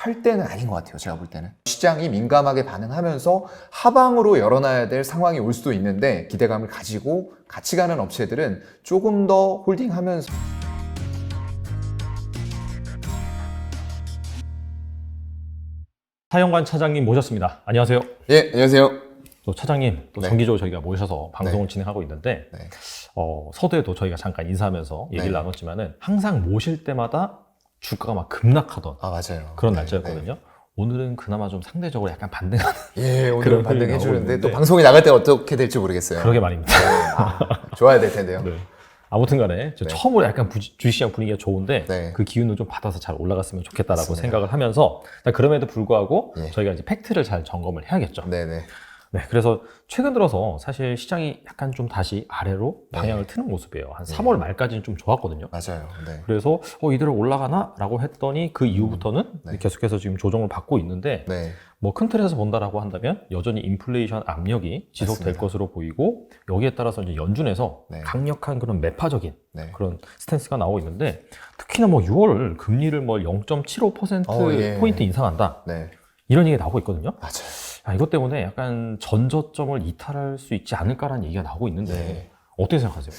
할 때는 아닌 것 같아요. 제가 볼 때는. 시장이 민감하게 반응하면서 하방으로 열어놔야 될 상황이 올 수도 있는데 기대감을 가지고 같이 가는 업체들은 조금 더 홀딩하면서 사영관 차장님 모셨습니다. 안녕하세요. 예, 안녕하세요. 또 차장님 또 네. 정기적으로 저희가 모셔서 방송을 네. 진행하고 있는데 네. 서두에도 저희가 잠깐 인사하면서 얘기를 네. 나눴지만은 항상 모실 때마다 주가가 막 급락하던 아, 맞아요. 그런 네, 날짜였거든요. 네. 오늘은 그나마 좀 상대적으로 약간 반등하는 예, 오늘 그런 반등해 흐름이 주는데 나오고 또 있는데. 방송이 나갈 때 어떻게 될지 모르겠어요. 그러게 말입니다. 좋아야 될 텐데요. 네. 아무튼 간에 네. 처음으로 약간 주식시장 분위기가 좋은데 네. 그 기운을 좀 받아서 잘 올라갔으면 좋겠다라고 맞습니다. 생각을 하면서 그럼에도 불구하고 예. 저희가 이제 팩트를 잘 점검을 해야겠죠. 네네. 네, 그래서 최근 들어서 사실 시장이 약간 좀 다시 아래로 방향을 트는 모습이에요. 한 3월 말까지는 좀 좋았거든요. 맞아요. 네. 그래서 이대로 올라가나? 라고 했더니 그 이후부터는 네. 계속해서 지금 조정을 받고 있는데 네. 뭐 큰 틀에서 본다라고 한다면 여전히 인플레이션 압력이 지속될 맞습니다. 것으로 보이고 여기에 따라서 이제 연준에서 네. 강력한 그런 매파적인 네. 그런 스탠스가 나오고 있는데 특히나 뭐 6월 금리를 뭐 0.75% 예. 포인트 인상한다. 네. 이런 얘기가 나오고 있거든요. 맞아요. 이것 때문에 약간 전저점을 이탈할 수 있지 않을까라는 얘기가 나오고 있는데 네. 어떻게 생각하세요?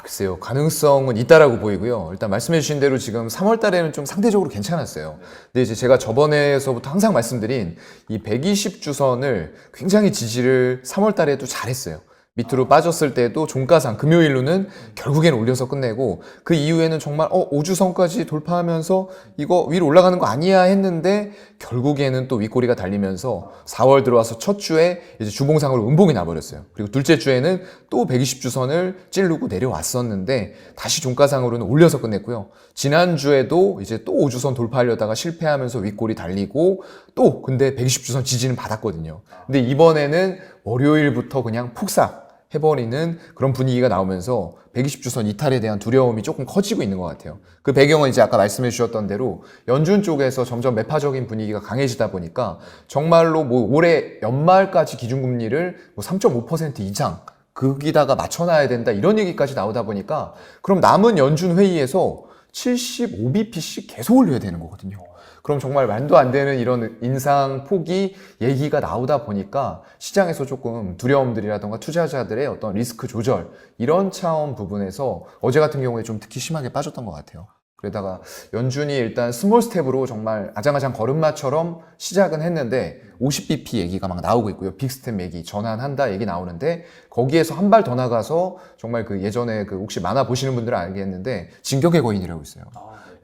글쎄요. 가능성은 있다라고 보이고요. 일단 말씀해 주신 대로 지금 3월 달에는 좀 상대적으로 괜찮았어요. 근데 이제 제가 저번에서부터 항상 말씀드린 이 120주선을 굉장히 지지를 3월 달에도 잘했어요. 밑으로 빠졌을 때도 종가상 금요일로는 결국엔 올려서 끝내고 그 이후에는 정말 5주선까지 돌파하면서 이거 위로 올라가는 거 아니야 했는데 결국에는 또 윗꼬리가 달리면서 4월 들어와서 첫 주에 이제 주봉상으로 음봉이 나버렸어요. 그리고 둘째 주에는 또 120주선을 찌르고 내려왔었는데 다시 종가상으로는 올려서 끝냈고요. 지난주에도 이제 또 5주선 돌파하려다가 실패하면서 윗꼬리 달리고 또 근데 120주선 지지는 받았거든요. 근데 이번에는 월요일부터 그냥 폭삭 해버리는 그런 분위기가 나오면서 120주선 이탈에 대한 두려움이 조금 커지고 있는 것 같아요. 그 배경은 이제 아까 말씀해 주셨던 대로 연준 쪽에서 점점 매파적인 분위기가 강해지다 보니까 정말로 뭐 올해 연말까지 기준금리를 뭐 3.5% 이상 거기다가 맞춰놔야 된다 이런 얘기까지 나오다 보니까 그럼 남은 연준 회의에서 75bp씩 계속 올려야 되는 거거든요. 그럼 정말 말도 안 되는 이런 인상 폭이 얘기가 나오다 보니까 시장에서 조금 두려움들이라던가 투자자들의 어떤 리스크 조절 이런 차원 부분에서 어제 같은 경우에 좀 특히 심하게 빠졌던 것 같아요. 그러다가 연준이 일단 스몰 스텝으로 정말 아장아장 걸음마처럼 시작은 했는데 50bp 얘기가 막 나오고 있고요. 빅스텝 얘기, 전환한다 얘기 나오는데 거기에서 한 발 더 나가서 정말 그 예전에 그 혹시 만화 보시는 분들은 알겠는데 진격의 거인이라고 있어요.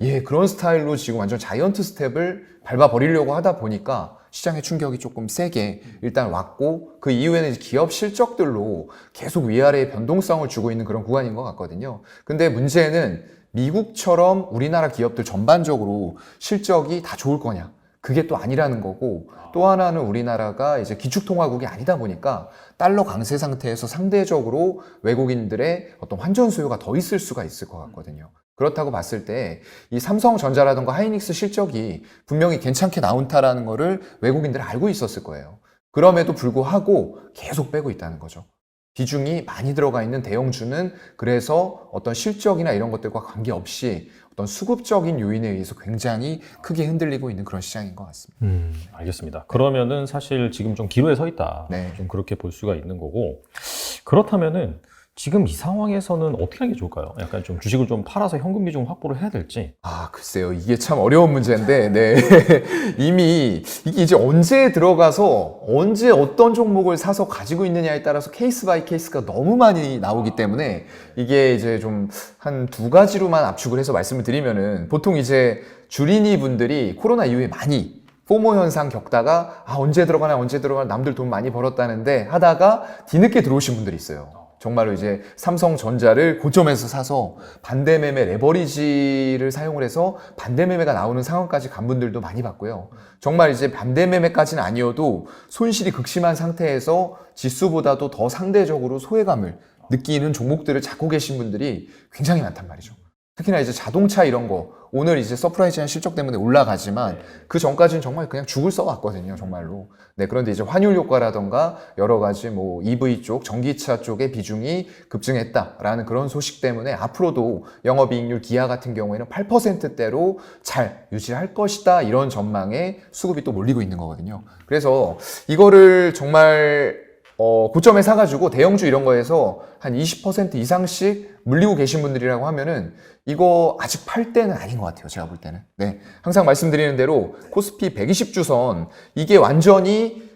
예, 그런 스타일로 지금 완전 자이언트 스텝을 밟아버리려고 하다 보니까 시장의 충격이 조금 세게 일단 왔고 그 이후에는 이제 기업 실적들로 계속 위아래의 변동성을 주고 있는 그런 구간인 것 같거든요. 근데 문제는 미국처럼 우리나라 기업들 전반적으로 실적이 다 좋을 거냐? 그게 또 아니라는 거고 또 하나는 우리나라가 이제 기축통화국이 아니다 보니까 달러 강세 상태에서 상대적으로 외국인들의 어떤 환전 수요가 더 있을 수가 있을 것 같거든요. 그렇다고 봤을 때 이 삼성전자라든가 하이닉스 실적이 분명히 괜찮게 나온다라는 거를 외국인들은 알고 있었을 거예요. 그럼에도 불구하고 계속 빼고 있다는 거죠. 비중이 많이 들어가 있는 대형주는 그래서 어떤 실적이나 이런 것들과 관계없이 어떤 수급적인 요인에 의해서 굉장히 크게 흔들리고 있는 그런 시장인 것 같습니다. 알겠습니다. 그러면은 사실 지금 좀 기로에 서 있다. 네. 좀 그렇게 볼 수가 있는 거고 그렇다면은 지금 이 상황에서는 어떻게 하는 게 좋을까요? 약간 좀 주식을 좀 팔아서 현금 비중 확보를 해야 될지. 글쎄요. 이게 참 어려운 문제인데, 네. 이미 이게 이제 언제 들어가서 언제 어떤 종목을 사서 가지고 있느냐에 따라서 케이스 바이 케이스가 너무 많이 나오기 때문에 이게 이제 좀 한 두 가지로만 압축을 해서 말씀을 드리면은 보통 이제 주린이 분들이 코로나 이후에 많이 포모 현상 겪다가 언제 들어가나 남들 돈 많이 벌었다는데 하다가 뒤늦게 들어오신 분들이 있어요. 정말로 이제 삼성전자를 고점에서 사서 반대매매 레버리지를 사용을 해서 반대매매가 나오는 상황까지 간 분들도 많이 봤고요. 정말 이제 반대매매까지는 아니어도 손실이 극심한 상태에서 지수보다도 더 상대적으로 소외감을 느끼는 종목들을 잡고 계신 분들이 굉장히 많단 말이죠. 특히나 이제 자동차 이런 거 오늘 이제 서프라이즈한 실적 때문에 올라가지만 그 전까지는 정말 그냥 죽을 써왔거든요, 정말로. 네, 그런데 이제 환율 효과라던가 여러 가지 뭐 EV 쪽, 전기차 쪽의 비중이 급증했다라는 그런 소식 때문에 앞으로도 영업이익률 기아 같은 경우에는 8%대로 잘 유지할 것이다, 이런 전망에 수급이 또 몰리고 있는 거거든요. 그래서 이거를 정말 고점에 사가지고 대형주 이런 거에서 한 20% 이상씩 물리고 계신 분들이라고 하면은 이거 아직 팔 때는 아닌 것 같아요, 제가 볼 때는. 네, 항상 말씀드리는 대로 코스피 120주선 이게 완전히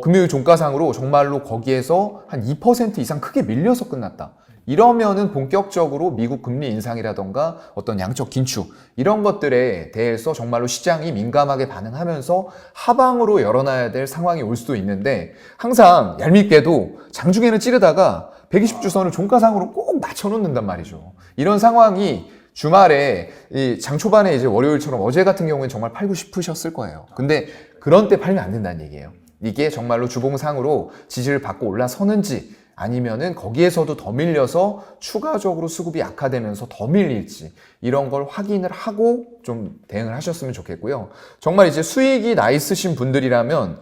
금요일 종가상으로 정말로 거기에서 한 2% 이상 크게 밀려서 끝났다. 이러면은 본격적으로 미국 금리 인상이라던가 어떤 양적 긴축 이런 것들에 대해서 정말로 시장이 민감하게 반응하면서 하방으로 열어놔야 될 상황이 올 수도 있는데, 항상 얄밉게도 장중에는 찌르다가 120주선을 종가상으로 꼭 낮춰놓는단 말이죠. 이런 상황이 주말에 이 장 초반에 이제 월요일처럼 어제 같은 경우는 정말 팔고 싶으셨을 거예요. 근데 그런 때 팔면 안 된다는 얘기예요. 이게 정말로 주봉상으로 지지를 받고 올라서는지 아니면은 거기에서도 더 밀려서 추가적으로 수급이 약화되면서 더 밀릴지, 이런 걸 확인을 하고 좀 대응을 하셨으면 좋겠고요. 정말 이제 수익이 나 있으신 분들이라면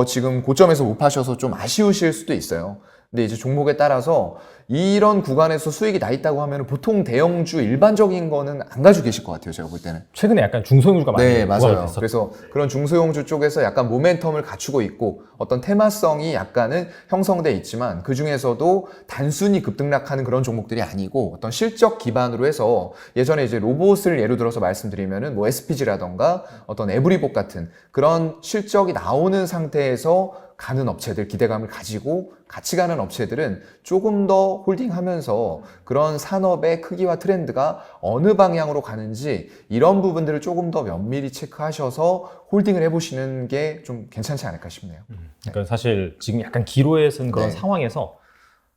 지금 고점에서 못 파셔서 좀 아쉬우실 수도 있어요. 근데 이제 종목에 따라서 이런 구간에서 수익이 나 있다고 하면 보통 대형주 일반적인 거는 안 가지고 계실 것 같아요, 제가 볼 때는. 최근에 약간 중소형주가 많이 네, 부각이 맞아요. 됐었죠. 그래서 그런 중소형주 쪽에서 약간 모멘텀을 갖추고 있고 어떤 테마성이 약간은 형성돼 있지만 그 중에서도 단순히 급등락하는 그런 종목들이 아니고 어떤 실적 기반으로 해서, 예전에 이제 로봇을 예로 들어서 말씀드리면은 뭐 SPG라던가 어떤 에브리봇 같은 그런 실적이 나오는 상태에서 가는 업체들, 기대감을 가지고 같이 가는 업체들은 조금 더 홀딩하면서 그런 산업의 크기와 트렌드가 어느 방향으로 가는지 이런 부분들을 조금 더 면밀히 체크하셔서 홀딩을 해보시는 게 좀 괜찮지 않을까 싶네요. 그러니까 사실 지금 약간 기로에 쓴 그런 네. 상황에서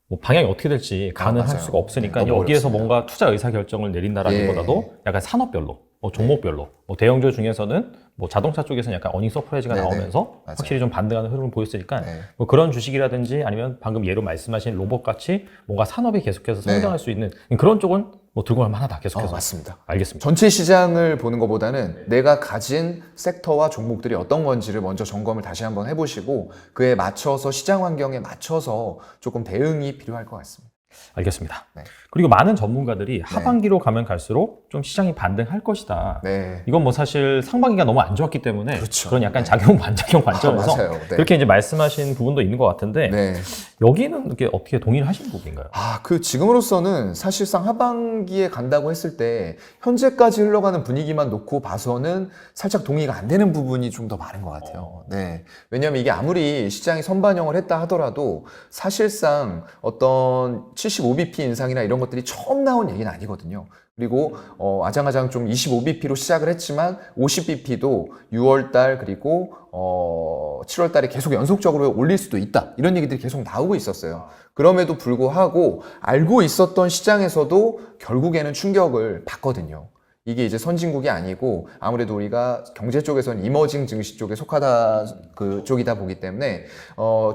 뭐 방향이 어떻게 될지 가늠할 맞아요. 수가 없으니까 네, 너무 여기에서 어렵습니다. 뭔가 투자 의사 결정을 내린다라기보다도 약간 산업별로, 종목별로, 대형주 중에서는 뭐 자동차 쪽에서는 약간 어닝 서프라이즈가 네네. 나오면서 맞아요. 확실히 좀 반등하는 흐름을 보였으니까 네. 뭐 그런 주식이라든지 아니면 방금 예로 말씀하신 로봇 같이 뭔가 산업이 계속해서 성장할 수 있는 그런 쪽은 뭐 들고 갈 만하다, 계속해서. 맞습니다. 알겠습니다. 전체 시장을 보는 것보다는 내가 가진 섹터와 종목들이 어떤 건지를 먼저 점검을 다시 한번 해보시고 그에 맞춰서, 시장 환경에 맞춰서 조금 대응이 필요할 것 같습니다. 알겠습니다. 네. 그리고 많은 전문가들이 하반기로 가면 갈수록 좀 시장이 반등할 것이다. 네. 이건 뭐 사실 상반기가 너무 안 좋았기 때문에 그렇죠. 그런 약간 네. 작용 반작용 관점에서 맞아요. 네. 그렇게 이제 말씀하신 부분도 있는 것 같은데 네. 여기는 이렇게 어떻게 동의를 하시는 부분인가요? 그 지금으로서는 사실상 하반기에 간다고 했을 때 현재까지 흘러가는 분위기만 놓고 봐서는 살짝 동의가 안 되는 부분이 좀 더 많은 것 같아요. 네. 왜냐하면 이게 아무리 시장이 선반영을 했다 하더라도 사실상 어떤 75bp 인상이나 이런 것들이 처음 나온 얘기는 아니거든요. 그리고 아장아장 좀 25bp로 시작을 했지만 50bp도 6월달 그리고 7월달에 계속 연속적으로 올릴 수도 있다, 이런 얘기들이 계속 나오고 있었어요. 그럼에도 불구하고 알고 있었던 시장에서도 결국에는 충격을 받거든요. 이게 이제 선진국이 아니고 아무래도 우리가 경제 쪽에서는 이머징 증시 쪽에 속하다 쪽이다 보기 때문에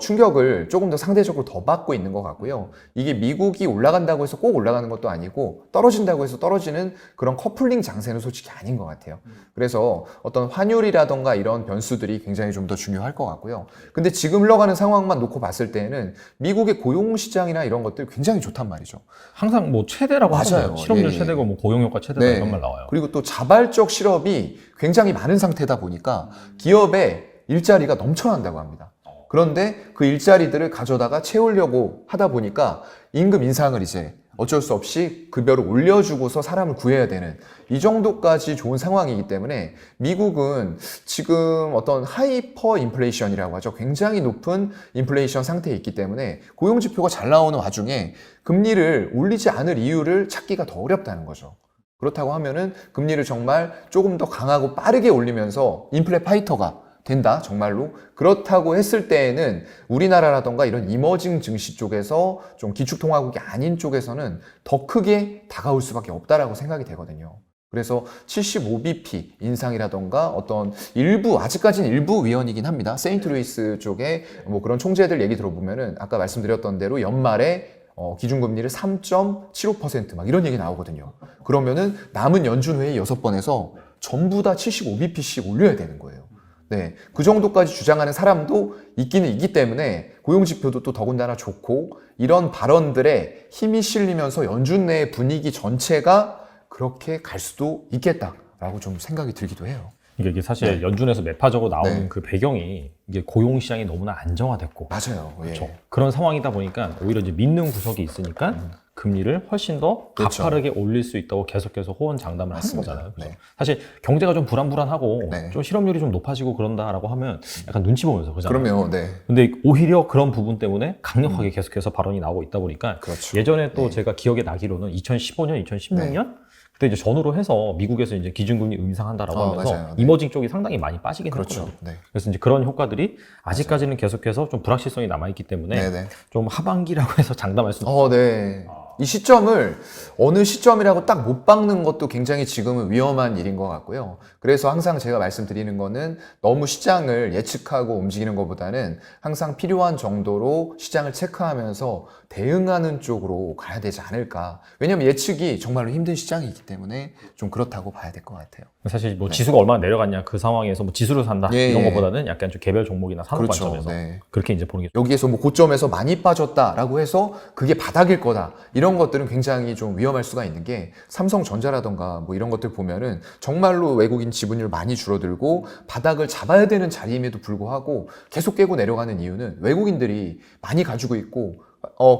충격을 조금 더 상대적으로 더 받고 있는 것 같고요. 이게 미국이 올라간다고 해서 꼭 올라가는 것도 아니고 떨어진다고 해서 떨어지는 그런 커플링 장세는 솔직히 아닌 것 같아요. 그래서 어떤 환율이라던가 이런 변수들이 굉장히 좀 더 중요할 것 같고요. 근데 지금 흘러가는 상황만 놓고 봤을 때에는 미국의 고용 시장이나 이런 것들 굉장히 좋단 말이죠. 항상 뭐 최대라고 맞아요. 하잖아요. 실업률 예, 예. 최대고 뭐 고용효과 최대다 네. 이런 말 나와요. 그리고 또 자발적 실업이 굉장히 많은 상태다 보니까 기업에 일자리가 넘쳐난다고 합니다. 그런데 그 일자리들을 가져다가 채우려고 하다 보니까 임금 인상을 이제 어쩔 수 없이 급여를 올려주고서 사람을 구해야 되는 이 정도까지 좋은 상황이기 때문에 미국은 지금 어떤 하이퍼 인플레이션이라고 하죠. 굉장히 높은 인플레이션 상태에 있기 때문에 고용지표가 잘 나오는 와중에 금리를 올리지 않을 이유를 찾기가 더 어렵다는 거죠. 그렇다고 하면은 금리를 정말 조금 더 강하고 빠르게 올리면서 인플레 파이터가 된다, 정말로. 그렇다고 했을 때에는 우리나라라던가 이런 이머징 증시 쪽에서 좀 기축통화국이 아닌 쪽에서는 더 크게 다가올 수밖에 없다라고 생각이 되거든요. 그래서 75bp 인상이라던가 어떤 일부, 아직까지는 일부 위헌이긴 합니다. 세인트루이스 쪽에 뭐 그런 총재들 얘기 들어보면은 아까 말씀드렸던 대로 연말에 기준금리를 3.75%막 이런 얘기 나오거든요. 그러면은 남은 연준회의 6번에서 전부 다 75bp씩 올려야 되는 거예요. 네, 그 정도까지 주장하는 사람도 있기는 있기 때문에 고용지표도 또 더군다나 좋고 이런 발언들에 힘이 실리면서 연준 내 분위기 전체가 그렇게 갈 수도 있겠다라고 좀 생각이 들기도 해요. 이게 사실 네. 연준에서 매파적으로 나오는 네. 그 배경이 이게 고용 시장이 너무나 안정화됐고 맞아요. 그렇죠. 예. 그런 상황이다 보니까 오히려 이제 믿는 구석이 있으니까 금리를 훨씬 더 그렇죠. 가파르게 올릴 수 있다고 계속해서 호언장담을 하는 맞습니다. 거잖아요. 그죠? 네. 사실 경제가 좀 불안불안하고 네. 좀 실업률이 좀 높아지고 그런다라고 하면 약간 눈치 보면서 그러잖아요. 그러면 네. 근데 오히려 그런 부분 때문에 강력하게 계속해서 발언이 나오고 있다 보니까 그렇죠. 예전에 또 네. 제가 기억에 나기로는 2015년, 2016년 그때 이제 전후로 해서 미국에서 이제 기준금리 인상한다라고 하면서 맞아요. 네. 이머징 쪽이 상당히 많이 빠지긴 그렇죠. 했거든요. 네. 그래서 이제 그런 효과들이 아직까지는 계속해서 좀 불확실성이 남아있기 때문에 네네. 좀 하반기라고 해서 장담할 수는 네. 이 시점을 어느 시점이라고 딱 못 박는 것도 굉장히 지금은 위험한 일인 것 같고요. 그래서 항상 제가 말씀드리는 거는 너무 시장을 예측하고 움직이는 것보다는 항상 필요한 정도로 시장을 체크하면서 대응하는 쪽으로 가야 되지 않을까. 왜냐면 예측이 정말로 힘든 시장이기 때문에 좀 그렇다고 봐야 될 것 같아요. 사실 뭐 지수가 얼마나 내려갔냐 그 상황에서 뭐 지수를 산다 예, 이런 예. 것보다는 약간 좀 개별 종목이나 산업 그렇죠. 관점에서 네. 그렇게 이제 보는 게 여기에서 뭐 고점에서 많이 빠졌다라고 해서 그게 바닥일 거다. 이런 것들은 굉장히 좀 위험할 수가 있는 게 삼성전자라던가 뭐 이런 것들 보면은 정말로 외국인 지분율 많이 줄어들고 바닥을 잡아야 되는 자리임에도 불구하고 계속 깨고 내려가는 이유는 외국인들이 많이 가지고 있고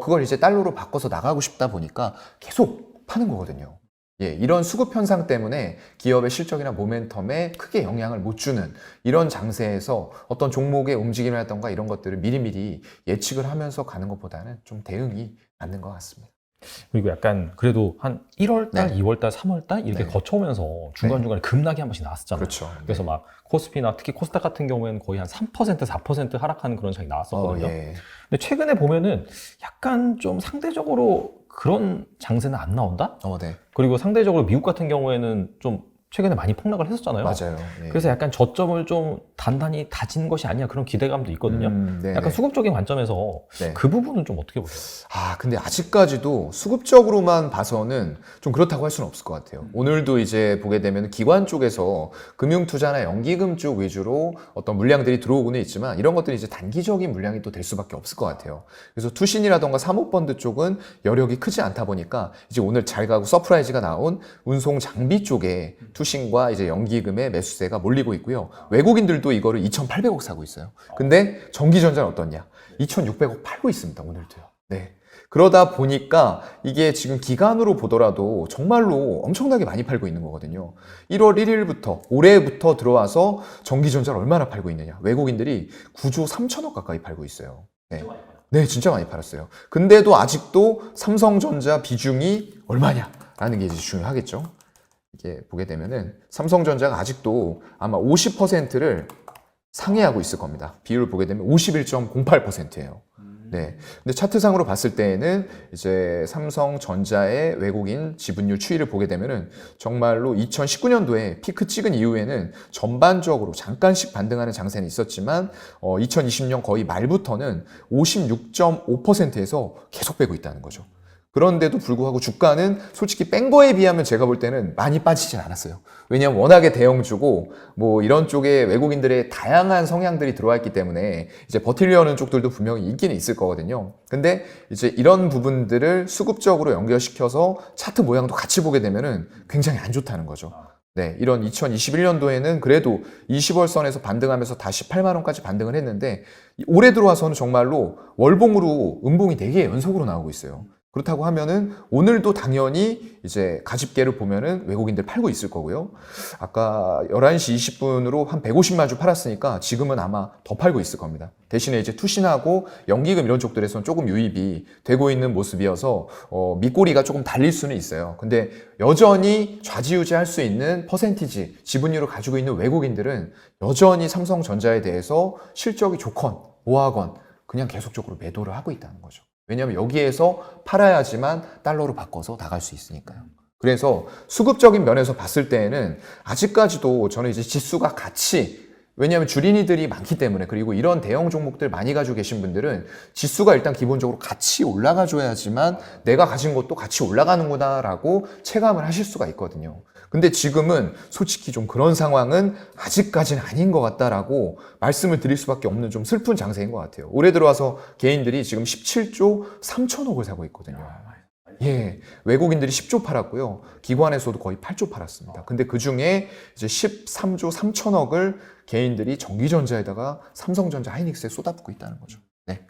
그걸 이제 달러로 바꿔서 나가고 싶다 보니까 계속 파는 거거든요. 예, 이런 수급 현상 때문에 기업의 실적이나 모멘텀에 크게 영향을 못 주는 이런 장세에서 어떤 종목의 움직임이라던가 이런 것들을 미리미리 예측을 하면서 가는 것보다는 좀 대응이 맞는 것 같습니다. 그리고 약간 그래도 한 1월달, 네. 2월달, 3월달 이렇게 네. 거쳐오면서 중간중간에 급락이 한 번씩 나왔었잖아요. 그렇죠. 그래서 막 코스피나 특히 코스닥 같은 경우에는 거의 한 3%, 4% 하락하는 그런 장이 나왔었거든요. 예. 근데 최근에 보면은 약간 좀 상대적으로 그런 장세는 안 나온다? 네. 그리고 상대적으로 미국 같은 경우에는 좀 최근에 많이 폭락을 했었잖아요. 맞아요. 예. 그래서 약간 저점을 좀 단단히 다진 것이 아니야 그런 기대감도 있거든요. 네네. 약간 수급적인 관점에서 네. 그 부분은 좀 어떻게 보세요? 근데 아직까지도 수급적으로만 봐서는 좀 그렇다고 할 수는 없을 것 같아요. 오늘도 이제 보게 되면 기관 쪽에서 금융투자나 연기금 쪽 위주로 어떤 물량들이 들어오고는 있지만 이런 것들이 이제 단기적인 물량이 또 될 수밖에 없을 것 같아요. 그래서 투신이라던가 사모펀드 쪽은 여력이 크지 않다 보니까 이제 오늘 잘 가고 서프라이즈가 나온 운송 장비 쪽에 투신과 이제 연기금의 매수세가 몰리고 있고요. 외국인들도 이거를 2,800억 사고 있어요. 근데 전기전자는 어떻냐? 2,600억 팔고 있습니다. 오늘도요. 네. 그러다 보니까 이게 지금 기간으로 보더라도 정말로 엄청나게 많이 팔고 있는 거거든요. 1월 1일부터 올해부터 들어와서 전기전자를 얼마나 팔고 있느냐. 외국인들이 9조 3천억 가까이 팔고 있어요. 네. 네, 진짜 많이 팔았어요. 근데도 아직도 삼성전자 비중이 얼마냐라는 게 이제 중요하겠죠. 이게 보게 되면은 삼성전자가 아직도 아마 50%를 상회하고 있을 겁니다. 비율을 보게 되면 51.08%예요. 네. 근데 차트상으로 봤을 때에는 이제 삼성전자의 외국인 지분율 추이를 보게 되면은 정말로 2019년도에 피크 찍은 이후에는 전반적으로 잠깐씩 반등하는 장세는 있었지만 2020년 거의 말부터는 56.5%에서 계속 빼고 있다는 거죠. 그런데도 불구하고 주가는 솔직히 뺀 거에 비하면 제가 볼 때는 많이 빠지진 않았어요. 왜냐하면 워낙에 대형주고 뭐 이런 쪽에 외국인들의 다양한 성향들이 들어와 있기 때문에 이제 버틸려는 쪽들도 분명히 있기는 있을 거거든요. 근데 이제 이런 부분들을 수급적으로 연결시켜서 차트 모양도 같이 보게 되면은 굉장히 안 좋다는 거죠. 네, 이런 2021년도에는 그래도 20월선에서 반등하면서 다시 8만 원까지 반등을 했는데 올해 들어와서는 정말로 월봉으로 음봉이 4개 연속으로 나오고 있어요. 그렇다고 하면은 오늘도 당연히 이제 가집계를 보면은 외국인들 팔고 있을 거고요. 아까 11시 20분으로 한 150만 주 팔았으니까 지금은 아마 더 팔고 있을 겁니다. 대신에 이제 투신하고 연기금 이런 쪽들에서는 조금 유입이 되고 있는 모습이어서 밑꼬리가 조금 달릴 수는 있어요. 근데 여전히 좌지우지할 수 있는 퍼센티지 지분율을 가지고 있는 외국인들은 여전히 삼성전자에 대해서 실적이 좋건 뭐하건 그냥 계속적으로 매도를 하고 있다는 거죠. 왜냐하면 여기에서 팔아야지만 달러로 바꿔서 나갈 수 있으니까요. 그래서 수급적인 면에서 봤을 때에는 아직까지도 저는 이제 지수가 같이 왜냐하면 주린이들이 많기 때문에, 그리고 이런 대형 종목들 많이 가지고 계신 분들은 지수가 일단 기본적으로 같이 올라가 줘야지만 내가 가진 것도 같이 올라가는구나 라고 체감을 하실 수가 있거든요. 근데 지금은 솔직히 좀 그런 상황은 아직까지는 아닌 것 같다라고 말씀을 드릴 수밖에 없는 좀 슬픈 장세인 것 같아요. 올해 들어와서 개인들이 지금 17조 3천억을 사고 있거든요. 예, 외국인들이 10조 팔았고요. 기관에서도 거의 8조 팔았습니다. 근데 그 중에 이제 13조 3천억을 개인들이 전기전자에다가 삼성전자, 하이닉스에 쏟아붓고 있다는 거죠. 네.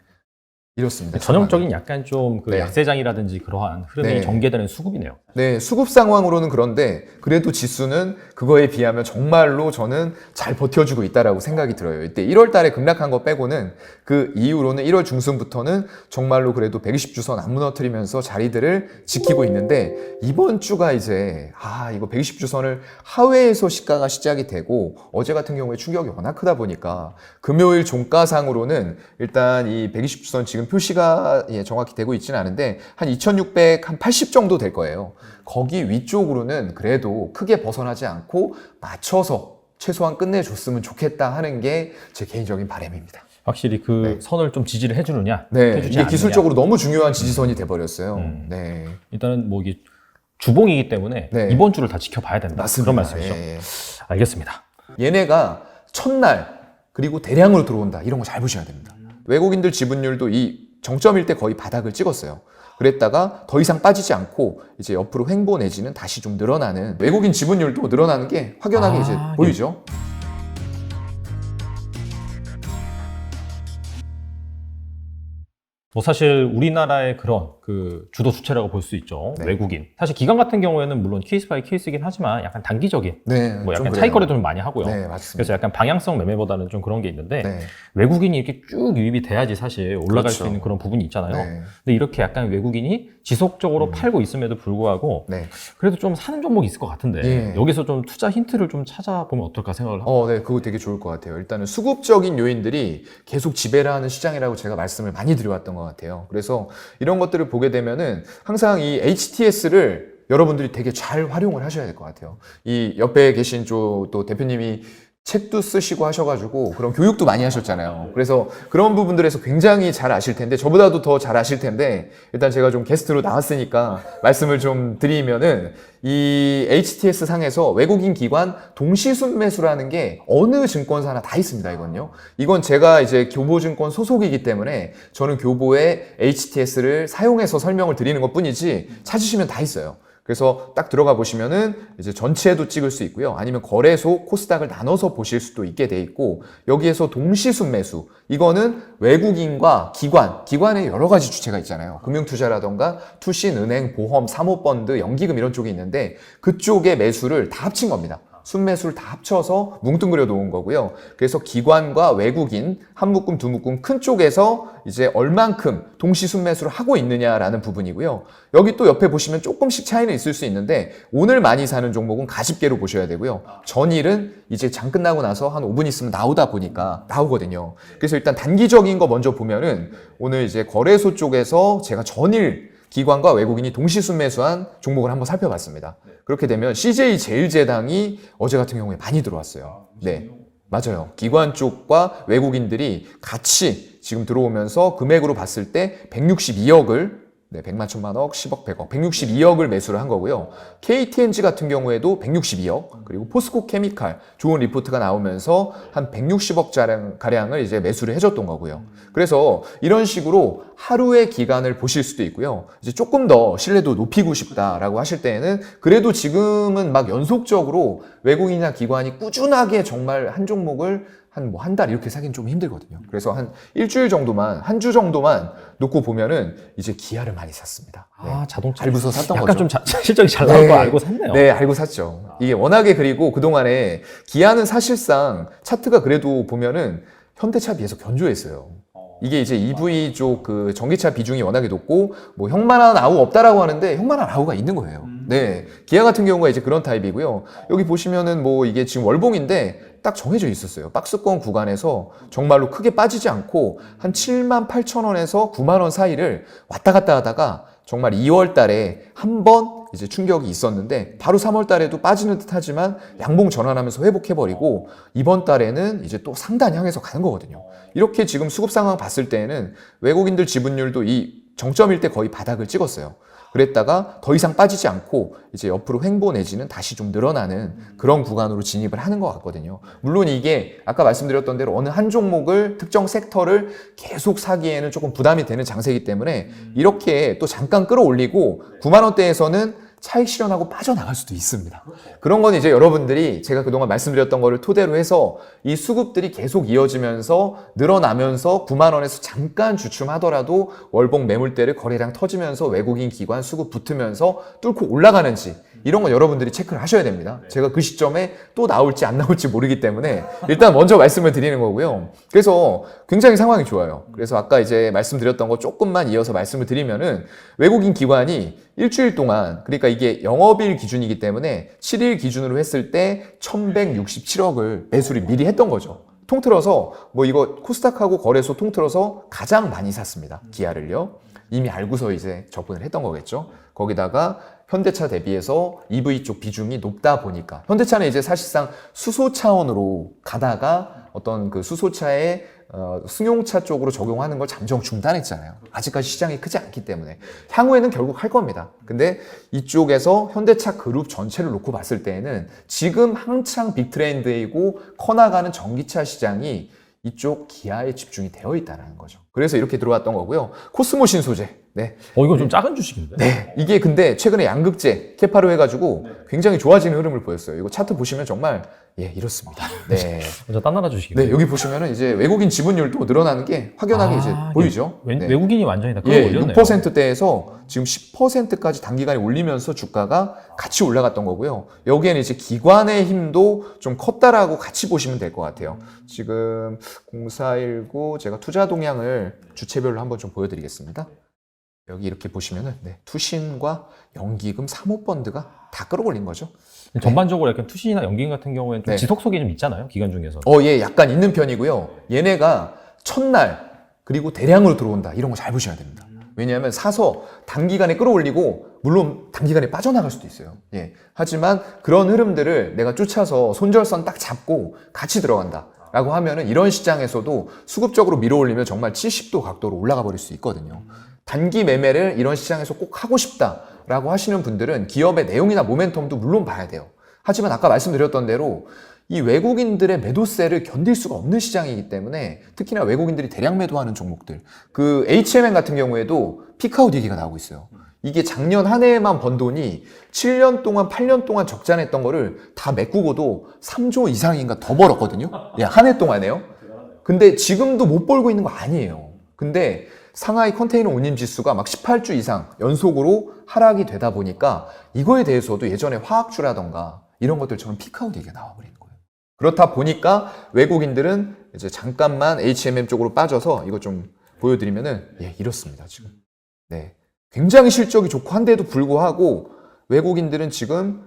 이렇습니다. 전형적인 약간 좀 그 네. 약세장이라든지 그러한 흐름이 네. 전개되는 수급이네요. 네, 수급 상황으로는 그런데 그래도 지수는 그거에 비하면 정말로 저는 잘 버텨주고 있다라고 생각이 들어요. 이때 1월 달에 급락한 거 빼고는 그 이후로는 1월 중순부터는 정말로 그래도 120주선 안 무너뜨리면서 자리들을 지키고 있는데 이번 주가 이제 이거 120주선을 하회에서 시가가 시작이 되고 어제 같은 경우에 충격이 워낙 크다 보니까 금요일 종가상으로는 일단 이 120주선 지금 표시가 정확히 되고 있지는 않은데 한 2680 정도 될 거예요. 거기 위쪽으로는 그래도 크게 벗어나지 않고 맞춰서 최소한 끝내줬으면 좋겠다 하는 게 제 개인적인 바람입니다. 확실히 그 선을 좀 지지를 해주느냐, 네, 해주지 이게 않느냐. 기술적으로 너무 중요한 지지선이 돼버렸어요. 네, 일단은 뭐 이게 주봉이기 때문에 네. 이번 주를 다 지켜봐야 된다. 맞습니다. 그런 말씀이죠. 예, 예. 알겠습니다. 얘네가 첫날 그리고 대량으로 들어온다 이런 거 잘 보셔야 됩니다. 외국인들 지분율도 이 정점일 때 거의 바닥을 찍었어요. 그랬다가 더 이상 빠지지 않고 이제 옆으로 횡보 내지는 다시 좀 늘어나는, 외국인 지분율도 늘어나는 게 확연하게 이제 보이죠. 뭐 사실 우리나라의 그런 그 주도 주체라고 볼 수 있죠. 네. 외국인. 사실 기관 같은 경우에는 물론 케이스 바이 케이스이긴 하지만 약간 단기적인 네, 뭐 좀 약간 그래요. 차익 거래도 좀 많이 하고요. 네, 맞습니다. 그래서 약간 방향성 매매보다는 좀 그런 게 있는데 네, 외국인이 이렇게 쭉 유입이 돼야지 사실 올라갈 그렇죠. 수 있는 그런 부분이 있잖아요. 네. 근데 이렇게 약간 외국인이 지속적으로 팔고 있음에도 불구하고 네. 그래도 좀 사는 종목이 있을 것 같은데 예. 여기서 좀 투자 힌트를 좀 찾아보면 어떨까 생각을 하고. 네, 그거 되게 좋을 것 같아요. 일단은 수급적인 요인들이 계속 지배를 하는 시장이라고 제가 말씀을 많이 드려왔던 것 같아요. 그래서 이런 것들을 보게 되면은 항상 이 HTS를 여러분들이 되게 잘 활용을 하셔야 될 것 같아요. 이 옆에 계신 또 대표님이 책도 쓰시고 하셔가지고 그런 교육도 많이 하셨잖아요. 그래서 그런 부분들에서 굉장히 잘 아실 텐데, 저보다도 더 잘 아실 텐데, 일단 제가 좀 게스트로 나왔으니까 말씀을 좀 드리면은, 이 HTS 상에서 외국인 기관 동시순매수라는 게 어느 증권사나 다 있습니다, 이건요. 이건 제가 이제 교보증권 소속이기 때문에 저는 교보의 HTS를 사용해서 설명을 드리는 것 뿐이지 찾으시면 다 있어요. 그래서 딱 들어가 보시면은 이제 전체도 찍을 수 있고요. 아니면 거래소, 코스닥을 나눠서 보실 수도 있게 돼 있고, 여기에서 동시순매수, 이거는 외국인과 기관의 여러 가지 주체가 있잖아요. 금융투자라던가 투신, 은행, 보험, 사모펀드, 연기금 이런 쪽이 있는데 그쪽의 매수를 다 합친 겁니다. 순매수를 다 합쳐서 뭉뚱그려 놓은 거고요. 그래서 기관과 외국인 한 묶음 두 묶음 큰 쪽에서 이제 얼만큼 동시 순매수를 하고 있느냐라는 부분이고요. 여기 또 옆에 보시면 조금씩 차이는 있을 수 있는데 오늘 많이 사는 종목은 가집계로 보셔야 되고요. 전일은 이제 장 끝나고 나서 한 5분 있으면 나오다 보니까 나오거든요. 그래서 일단 단기적인 거 먼저 보면은 오늘 이제 거래소 쪽에서 제가 전일 기관과 외국인이 동시순매수한 종목을 한번 살펴봤습니다. 그렇게 되면 CJ제일제당이 어제 같은 경우에 많이 들어왔어요. 네, 맞아요. 기관 쪽과 외국인들이 같이 지금 들어오면서 금액으로 봤을 때 162억을, 100만, 1000만억, 10억, 100억, 162억을 매수를 한 거고요. KTNG 같은 경우에도 162억, 그리고 포스코 케미칼 좋은 리포트가 나오면서 한 160억 가량을 이제 매수를 해줬던 거고요. 그래서 이런 식으로 하루의 기간을 보실 수도 있고요. 이제 조금 더 신뢰도 높이고 싶다라고 하실 때에는 그래도 지금은 막 연속적으로 외국인이나 기관이 꾸준하게 정말 한 종목을 한 달 이렇게 사기는 좀 힘들거든요. 그래서 한 일주일 정도만, 한 주 정도만 놓고 보면은 이제 기아를 많이 샀습니다. 네. 자동차 알고서 샀던 약간 거죠. 좀 실적이 잘 나올 거 알고 샀네요. 네, 알고 샀죠. 이게 워낙에, 그리고 그동안에 기아는 사실상 차트가 그래도 보면은 현대차 비해서 견조했어요. 이게 이제 EV 쪽 그 전기차 비중이 워낙에 높고, 뭐 형만한 아우 없다라고 하는데 형만한 아우가 있는 거예요. 네. 기아 같은 경우가 이제 그런 타입이고요. 여기 보시면은 뭐 이게 지금 월봉인데 딱 정해져 있었어요. 박스권 구간에서 정말로 크게 빠지지 않고 한 7만 8천 원에서 9만 원 사이를 왔다 갔다 하다가 정말 2월 달에 한 번 이제 충격이 있었는데 바로 3월 달에도 빠지는 듯 하지만 양봉 전환하면서 회복해버리고 이번 달에는 이제 또 상단 향해서 가는 거거든요. 이렇게 지금 수급 상황 봤을 때는 외국인들 지분율도 이 정점일 때 거의 바닥을 찍었어요. 그랬다가 더 이상 빠지지 않고 이제 옆으로 횡보 내지는 다시 좀 늘어나는 그런 구간으로 진입을 하는 것 같거든요. 물론 이게 아까 말씀드렸던 대로 어느 한 종목을 특정 섹터를 계속 사기에는 조금 부담이 되는 장세이기 때문에 이렇게 또 잠깐 끌어올리고 9만 원대에서는 차익 실현하고 빠져나갈 수도 있습니다. 그런 건 이제 여러분들이 제가 그동안 말씀드렸던 거를 토대로 해서 이 수급들이 계속 이어지면서 늘어나면서 9만 원에서 잠깐 주춤하더라도 월봉 매물대를 거래량 터지면서 외국인 기관 수급 붙으면서 뚫고 올라가는지 이런 건 여러분들이 체크를 하셔야 됩니다. 제가 그 시점에 또 나올지 안 나올지 모르기 때문에 일단 먼저 말씀을 드리는 거고요. 그래서 굉장히 상황이 좋아요. 그래서 아까 이제 말씀드렸던 거 조금만 이어서 말씀을 드리면은 외국인 기관이 일주일 동안, 그러니까 이게 영업일 기준이기 때문에 7일 기준으로 했을 때 1167억을 매수를 미리 했던 거죠. 통틀어서 뭐 이거 코스닥하고 거래소 통틀어서 가장 많이 샀습니다. 기아를요. 이미 알고서 이제 접근을 했던 거겠죠. 거기다가 현대차 대비해서 EV 쪽 비중이 높다 보니까 현대차는 이제 사실상 수소 차원으로 가다가 어떤 그 수소차의 승용차 쪽으로 적용하는 걸 잠정 중단했잖아요. 아직까지 시장이 크지 않기 때문에 향후에는 결국 할 겁니다. 근데 이쪽에서 현대차 그룹 전체를 놓고 봤을 때에는 지금 한창 빅트렌드이고 커나가는 전기차 시장이 이쪽 기아에 집중이 되어 있다는 거죠. 그래서 이렇게 들어왔던 거고요. 코스모 신소재. 네. 이거 좀 작은 주식인데? 네. 이게 근데 최근에 양극재 캐파로 해가지고 굉장히 좋아지는 흐름을 보였어요. 이거 차트 보시면 정말 이렇습니다. 네. 완전 딴 나라 주식이네. 네. 여기 보시면은 이제 외국인 지분율도 늘어나는 게 확연하게 이제 보이죠. 네. 외국인이 완전히 다 끌어올렸네요. 6%대에서 지금 10%까지 단기간에 올리면서 주가가 같이 올라갔던 거고요. 여기에는 이제 기관의 힘도 좀 컸다라고 같이 보시면 될 것 같아요. 지금 0419 제가 투자 동향을 주체별로 한번 좀 보여드리겠습니다. 여기 이렇게 보시면은 투신과 연기금, 사모펀드가 다 끌어올린 거죠. 전반적으로 약간 투신이나 연기금 같은 경우에는 좀 네. 지속성이 좀 있잖아요. 기간 중에서. 약간 있는 편이고요. 얘네가 첫날 그리고 대량으로 들어온다. 이런 거 잘 보셔야 됩니다. 왜냐하면 사서 단기간에 끌어올리고 물론 단기간에 빠져나갈 수도 있어요. 하지만 그런 흐름들을 내가 쫓아서 손절선 딱 잡고 같이 들어간다 라고 하면은 이런 시장에서도 수급적으로 밀어올리면 정말 70도 각도로 올라가 버릴 수 있거든요. 단기 매매를 이런 시장에서 꼭 하고 싶다라고 하시는 분들은 기업의 내용이나 모멘텀도 물론 봐야 돼요. 하지만 아까 말씀드렸던 대로 이 외국인들의 매도세를 견딜 수가 없는 시장이기 때문에 특히나 외국인들이 대량 매도하는 종목들, 그 HMM 같은 경우에도 피크아웃 얘기가 나오고 있어요. 이게 작년 한 해에만 번 돈이 7년 동안 8년 동안 적자냈던 거를 다 메꾸고도 3조 이상인가 더 벌었거든요. 한 해 동안에요. 근데 지금도 못 벌고 있는 거 아니에요. 근데 상하이 컨테이너 운임 지수가 막 18주 이상 연속으로 하락이 되다 보니까 이거에 대해서도 예전에 화학주라던가 이런 것들처럼 피크아웃 얘기가 나와버리는 거예요. 그렇다 보니까 외국인들은 이제 잠깐만 HMM 쪽으로 빠져서 이거 좀 보여드리면은 이렇습니다 지금. 네, 굉장히 실적이 좋고 한데도 불구하고 외국인들은 지금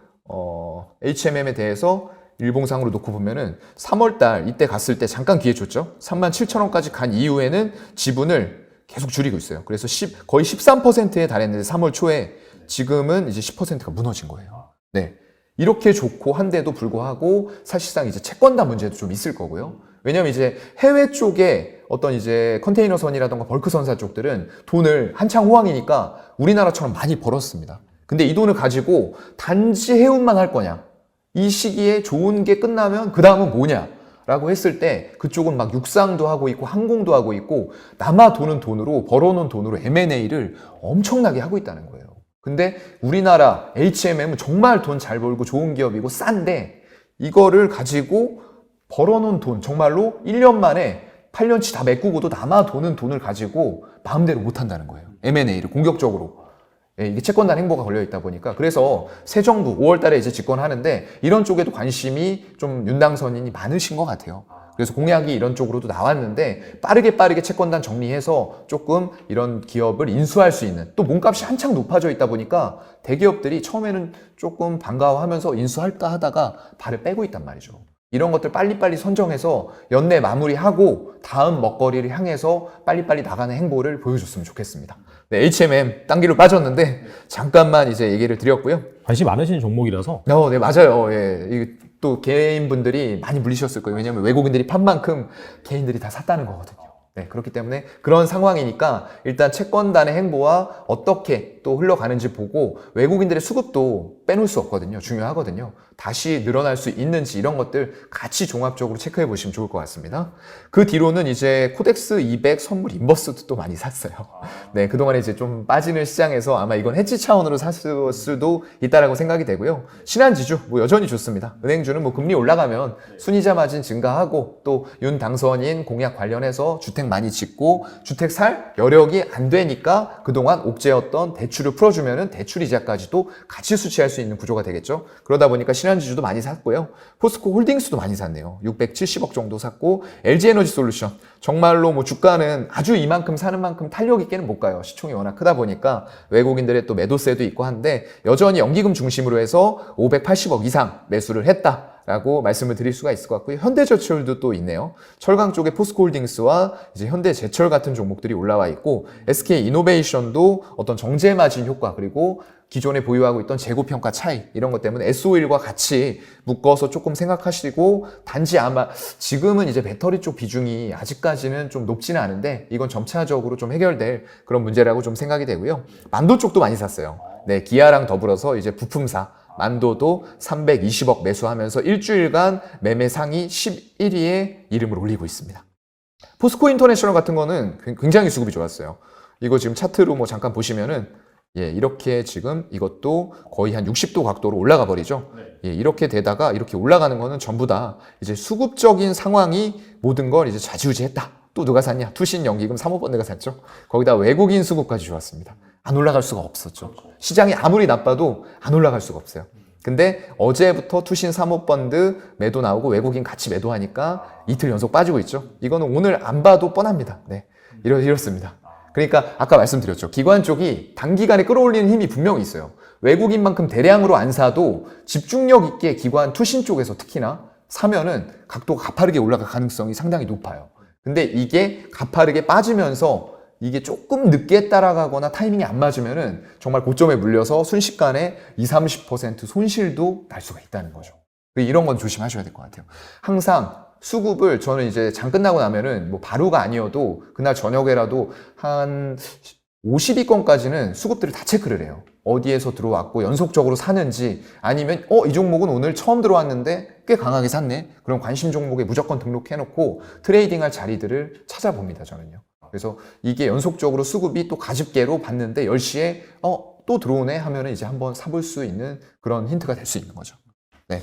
HMM에 대해서 일봉상으로 놓고 보면은 3월달 이때 갔을 때 잠깐 기회 줬죠. 37,000원까지 간 이후에는 지분을 계속 줄이고 있어요. 그래서 거의 13%에 달했는데 3월 초에 지금은 이제 10%가 무너진 거예요. 네. 이렇게 좋고 한데도 불구하고 사실상 이제 채권단 문제도 좀 있을 거고요. 왜냐면 이제 해외 쪽에 어떤 이제 컨테이너선이라던가 벌크선사 쪽들은 돈을 한창 호황이니까 우리나라처럼 많이 벌었습니다. 근데 이 돈을 가지고 단지 해운만 할 거냐? 이 시기에 좋은 게 끝나면 그 다음은 뭐냐? 라고 했을 때 그쪽은 막 육상도 하고 있고 항공도 하고 있고 남아 도는 돈으로 벌어놓은 돈으로 M&A를 엄청나게 하고 있다는 거예요. 근데 우리나라 HMM은 정말 돈 잘 벌고 좋은 기업이고 싼데 이거를 가지고 벌어놓은 돈 정말로 1년 만에 8년치 다 메꾸고도 남아 도는 돈을 가지고 마음대로 못한다는 거예요. M&A를 공격적으로. 이게 채권단 행보가 걸려 있다 보니까 그래서 새 정부 5월 달에 이제 집권하는데 이런 쪽에도 관심이 좀 윤당선인이 많으신 것 같아요. 그래서 공약이 이런 쪽으로도 나왔는데 빠르게 채권단 정리해서 조금 이런 기업을 인수할 수 있는 또 몸값이 한창 높아져 있다 보니까 대기업들이 처음에는 조금 반가워하면서 인수할까 하다가 발을 빼고 있단 말이죠. 이런 것들 빨리빨리 선정해서 연내 마무리하고 다음 먹거리를 향해서 빨리빨리 나가는 행보를 보여줬으면 좋겠습니다. 네, HMM 딴 길로 빠졌는데 잠깐만 이제 얘기를 드렸고요. 관심 많으신 종목이라서 네, 맞아요. 예. 이게 또 개인분들이 많이 물리셨을 거예요. 왜냐하면 외국인들이 판 만큼 개인들이 다 샀다는 거거든요. 네, 그렇기 때문에 그런 상황이니까 일단 채권단의 행보와 어떻게 또 흘러가는지 보고 외국인들의 수급도 빼놓을 수 없거든요. 중요하거든요. 다시 늘어날 수 있는지 이런 것들 같이 종합적으로 체크해 보시면 좋을 것 같습니다. 그 뒤로는 이제 코덱스 200 선물 인버스도 또 많이 샀어요. 네, 그동안에 이제 좀 빠지는 시장에서 아마 이건 해지 차원으로 샀을 수도 있다라고 생각이 되고요. 신한지주 뭐 여전히 좋습니다. 은행주는 뭐 금리 올라가면 순이자 마진 증가하고 또 윤 당선인 공약 관련해서 주택 많이 짓고 주택 살 여력이 안 되니까 그동안 옥죄였던 대출을 풀어주면은 대출 이자까지도 같이 수취할 수 있는 구조가 되겠죠. 그러다 보니까 신한지주도 많이 샀고요. 포스코 홀딩스도 많이 샀네요. 670억 정도 샀고 LG에너지 솔루션 정말로 뭐 주가는 아주 이만큼 사는 만큼 탄력 있게는 못 가요. 시총이 워낙 크다 보니까 외국인들의 또 매도세도 있고 한데 여전히 연기금 중심으로 해서 580억 이상 매수를 했다. 라고 말씀을 드릴 수가 있을 것 같고요. 현대제철도 또 있네요. 철강 쪽에 포스코홀딩스와 이제 현대제철 같은 종목들이 올라와 있고 SK이노베이션도 어떤 정제 마진 효과 그리고 기존에 보유하고 있던 재고평가 차이 이런 것 때문에 S-오일과 같이 묶어서 조금 생각하시고 단지 아마 지금은 이제 배터리 쪽 비중이 아직까지는 좀 높지는 않은데 이건 점차적으로 좀 해결될 그런 문제라고 좀 생각이 되고요. 만도 쪽도 많이 샀어요. 네, 기아랑 더불어서 이제 부품사 만도도 320억 매수하면서 일주일간 매매 상위 11위에 이름을 올리고 있습니다. 포스코 인터내셔널 같은 거는 굉장히 수급이 좋았어요. 이거 지금 차트로 뭐 잠깐 보시면은 예, 이렇게 지금 이것도 거의 한 60도 각도로 올라가 버리죠. 예, 이렇게 되다가 이렇게 올라가는 거는 전부 다 이제 수급적인 상황이 모든 걸 이제 좌지우지했다. 또 누가 샀냐? 투신 연기금 사모펀드가 샀죠. 거기다 외국인 수급까지 좋았습니다. 안 올라갈 수가 없었죠. 시장이 아무리 나빠도 안 올라갈 수가 없어요. 근데 어제부터 투신 사모펀드 매도 나오고 외국인 같이 매도하니까 이틀 연속 빠지고 있죠. 이거는 오늘 안 봐도 뻔합니다. 네, 이렇습니다. 그러니까 아까 말씀드렸죠. 기관 쪽이 단기간에 끌어올리는 힘이 분명히 있어요. 외국인만큼 대량으로 안 사도 집중력 있게 기관 투신 쪽에서 특히나 사면은 각도가 가파르게 올라갈 가능성이 상당히 높아요. 근데 이게 가파르게 빠지면서 이게 조금 늦게 따라가거나 타이밍이 안 맞으면은 정말 고점에 물려서 순식간에 20-30% 손실도 날 수가 있다는 거죠. 이런 건 조심하셔야 될 것 같아요. 항상 수급을 저는 이제 장 끝나고 나면은 뭐 바로가 아니어도 그날 저녁에라도 한 50위권까지는 수급들을 다 체크를 해요. 어디에서 들어왔고 연속적으로 사는지 아니면 이 종목은 오늘 처음 들어왔는데 꽤 강하게 샀네. 그럼 관심 종목에 무조건 등록해놓고 트레이딩할 자리들을 찾아봅니다. 저는요. 그래서 이게 연속적으로 수급이 또 가집계로 봤는데 10시에 또 들어오네 하면은 이제 한번 사볼 수 있는 그런 힌트가 될 수 있는 거죠. 네.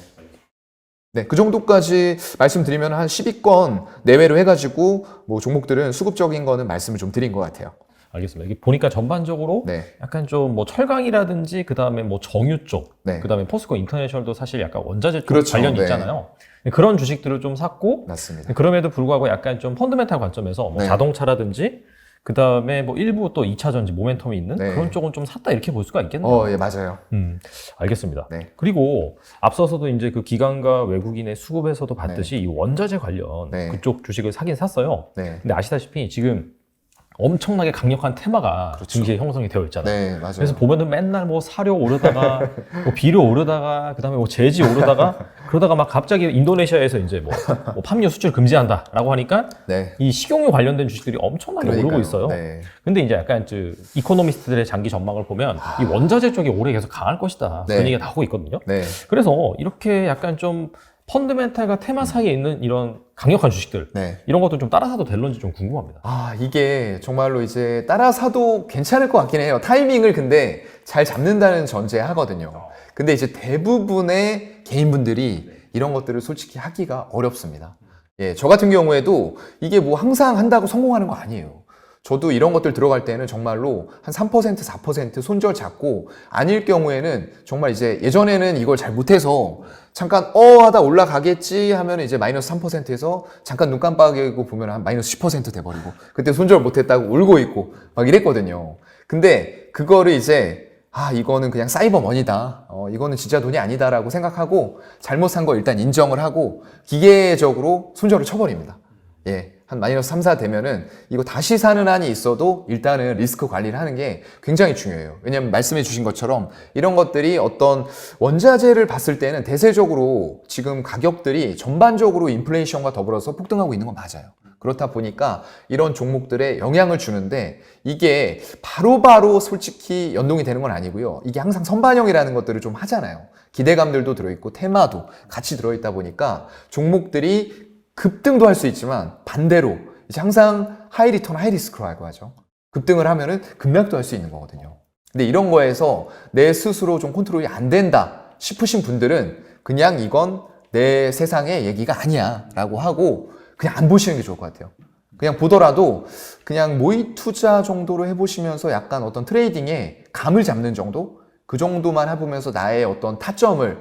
네, 그 정도까지 말씀드리면 한 10위권 내외로 해가지고 뭐 종목들은 수급적인 거는 말씀을 좀 드린 것 같아요. 알겠습니다. 이게 보니까 전반적으로 네. 약간 좀 뭐 철강이라든지 그 다음에 뭐 정유 쪽, 네. 그 다음에 포스코 인터내셔널도 사실 약간 원자재 쪽 그렇죠. 관련이 네. 있잖아요. 그런 주식들을 좀 샀고, 맞습니다. 그럼에도 불구하고 약간 좀 펀드멘탈 관점에서 뭐 네. 자동차라든지 그 다음에 뭐 일부 또 2차 전지 모멘텀이 있는 네. 그런 쪽은 좀 샀다 이렇게 볼 수가 있겠네요. 예, 맞아요. 알겠습니다. 네. 그리고 앞서서도 이제 그 기관과 외국인의 수급에서도 봤듯이 이 원자재 관련 네. 그쪽 주식을 사긴 샀어요. 네. 근데 아시다시피 지금 엄청나게 강력한 테마가 그렇죠. 증시에 형성이 되어 있잖아요. 네, 맞아요. 그래서 보면은 맨날 뭐 사료 오르다가 뭐 비료 오르다가 그다음에 뭐 재지 오르다가 그러다가 막 갑자기 인도네시아에서 이제 뭐 팜유 수출 금지한다라고 하니까 네. 이 식용유 관련된 주식들이 엄청나게 오르고 그러니까요. 있어요. 네. 근데 이제 약간 이코노미스트들의 장기 전망을 보면 이 원자재 쪽이 올해 계속 강할 것이다. 네. 그런 얘기가 나오고 있거든요. 네. 그래서 이렇게 약간 좀 펀드멘탈과 테마 사이에 있는 이런 강력한 주식들 네. 이런 것도 좀 따라 사도 될런지 좀 궁금합니다. 이게 정말로 이제 따라 사도 괜찮을 것 같긴 해요. 타이밍을 근데 잘 잡는다는 전제 하거든요. 근데 이제 대부분의 개인분들이 이런 것들을 솔직히 하기가 어렵습니다. 예, 저 같은 경우에도 이게 뭐 항상 한다고 성공하는 거 아니에요. 저도 이런 것들 들어갈 때는 정말로 한 3%, 4% 손절 잡고 아닐 경우에는 정말 이제 예전에는 이걸 잘 못해서 잠깐 하다 올라가겠지 하면 이제 마이너스 3%에서 잠깐 눈 깜빡이고 보면 한 마이너스 10% 돼버리고 그때 손절 못했다고 울고 있고 막 이랬거든요. 근데 그거를 이제 이거는 그냥 사이버머니다. 이거는 진짜 돈이 아니다라고 생각하고 잘못 산 거 일단 인정을 하고 기계적으로 손절을 쳐버립니다. 예. 한 마이너스 3, 4 되면은 이거 다시 사는 한이 있어도 일단은 리스크 관리를 하는 게 굉장히 중요해요. 왜냐면 말씀해 주신 것처럼 이런 것들이 어떤 원자재를 봤을 때는 대세적으로 지금 가격들이 전반적으로 인플레이션과 더불어서 폭등하고 있는 건 맞아요. 그렇다 보니까 이런 종목들에 영향을 주는데 이게 바로바로 솔직히 연동이 되는 건 아니고요. 이게 항상 선반영이라는 것들을 좀 하잖아요. 기대감들도 들어있고 테마도 같이 들어있다 보니까 종목들이 급등도 할 수 있지만 반대로 이제 항상 하이 리턴 하이 리스크라고 하죠. 급등을 하면은 급락도 할 수 있는 거거든요. 근데 이런 거에서 내 스스로 좀 컨트롤이 안 된다 싶으신 분들은 그냥 이건 내 세상의 얘기가 아니야 라고 하고 그냥 안 보시는 게 좋을 것 같아요. 그냥 보더라도 그냥 모의 투자 정도로 해보시면서 약간 어떤 트레이딩에 감을 잡는 정도? 그 정도만 해보면서 나의 어떤 타점을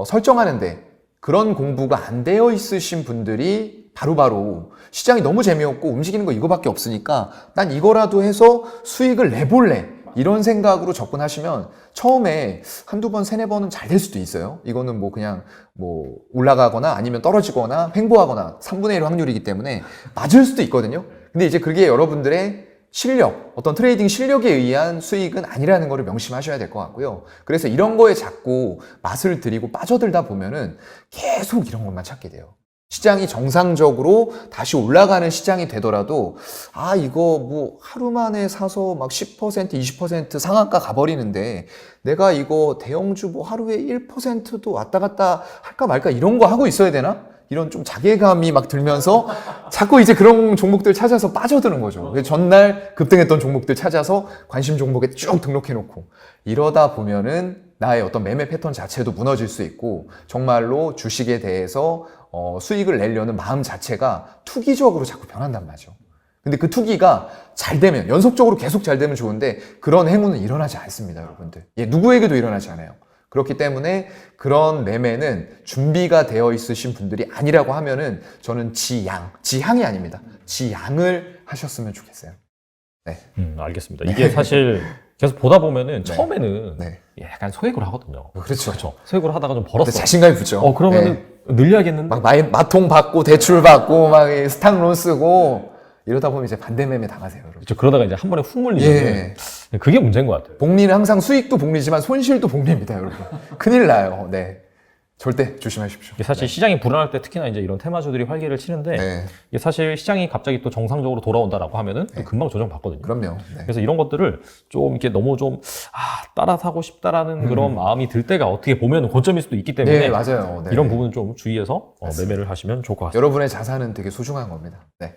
설정하는데 그런 공부가 안 되어 있으신 분들이 바로바로 시장이 너무 재미없고 움직이는 거 이거밖에 없으니까 난 이거라도 해서 수익을 내볼래 이런 생각으로 접근하시면 처음에 한두 번, 세네 번은 잘 될 수도 있어요. 이거는 뭐 그냥 뭐 올라가거나 아니면 떨어지거나 횡보하거나 3분의 1 확률이기 때문에 맞을 수도 있거든요. 근데 이제 그게 여러분들의 실력, 어떤 트레이딩 실력에 의한 수익은 아니라는 거를 명심하셔야 될 것 같고요. 그래서 이런 거에 자꾸 맛을 들이고 빠져들다 보면은 계속 이런 것만 찾게 돼요. 시장이 정상적으로 다시 올라가는 시장이 되더라도 아 이거 뭐 하루 만에 사서 막 10% 20% 상한가 가버리는데 내가 이거 대형주 뭐 하루에 1%도 왔다 갔다 할까 말까 이런 거 하고 있어야 되나? 이런 좀 자괴감이 막 들면서 자꾸 이제 그런 종목들 찾아서 빠져드는 거죠. 전날 급등했던 종목들 찾아서 관심 종목에 쭉 등록해놓고 이러다 보면은 나의 어떤 매매 패턴 자체도 무너질 수 있고 정말로 주식에 대해서 수익을 내려는 마음 자체가 투기적으로 자꾸 변한단 말이죠. 근데 그 투기가 잘 되면 연속적으로 계속 잘 되면 좋은데 그런 행운은 일어나지 않습니다, 여러분들. 예, 누구에게도 일어나지 않아요. 그렇기 때문에 그런 매매는 준비가 되어 있으신 분들이 아니라고 하면은 저는 지향이 아닙니다. 지양을 하셨으면 좋겠어요. 네. 알겠습니다. 이게 사실 계속 보다 보면은 처음에는 네. 약간 소액으로 하거든요. 그렇죠. 소액으로 하다가 좀 벌었어. 자신감이 붙죠. 그러면은 늘려야겠는데? 막 마통 받고 대출 받고 막 스탁론 쓰고 이러다 보면 이제 반대 매매 당하세요. 여러분. 그렇죠. 그러다가 이제 한 번에 훅 물리면 그게 문제인 것 같아요. 복리는 항상 수익도 복리지만 손실도 복리입니다, 여러분. 큰일 나요. 네. 절대 조심하십시오. 이게 사실 시장이 불안할 때 특히나 이제 이런 테마주들이 활기를 치는데 이게 사실 시장이 갑자기 또 정상적으로 돌아온다라고 하면은 또 금방 조정받거든요. 그럼요. 그래서 이런 것들을 좀 이렇게 너무 좀 따라 사고 싶다라는 그런 마음이 들 때가 어떻게 보면 고점일 수도 있기 때문에 맞아요. 이런 부분은 좀 주의해서 매매를 하시면 좋을 것 같습니다. 여러분의 자산은 되게 소중한 겁니다. 네.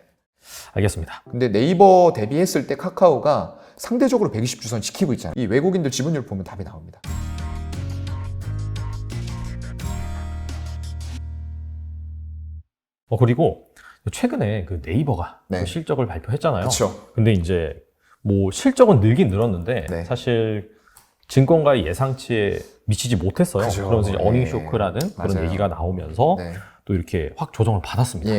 알겠습니다. 근데 네이버 대비했을 때 카카오가 상대적으로 120주선 지키고 있잖아요. 이 외국인들 지분율 보면 답이 나옵니다. 그리고 최근에 그 네이버가 그 실적을 발표했잖아요. 그렇죠. 근데 이제 뭐 실적은 늘긴 늘었는데 사실 증권가의 예상치에 미치지 못했어요. 그렇죠. 그러면서 이제 어닝 쇼크라는 그런 얘기가 나오면서 또 이렇게 확 조정을 받았습니다.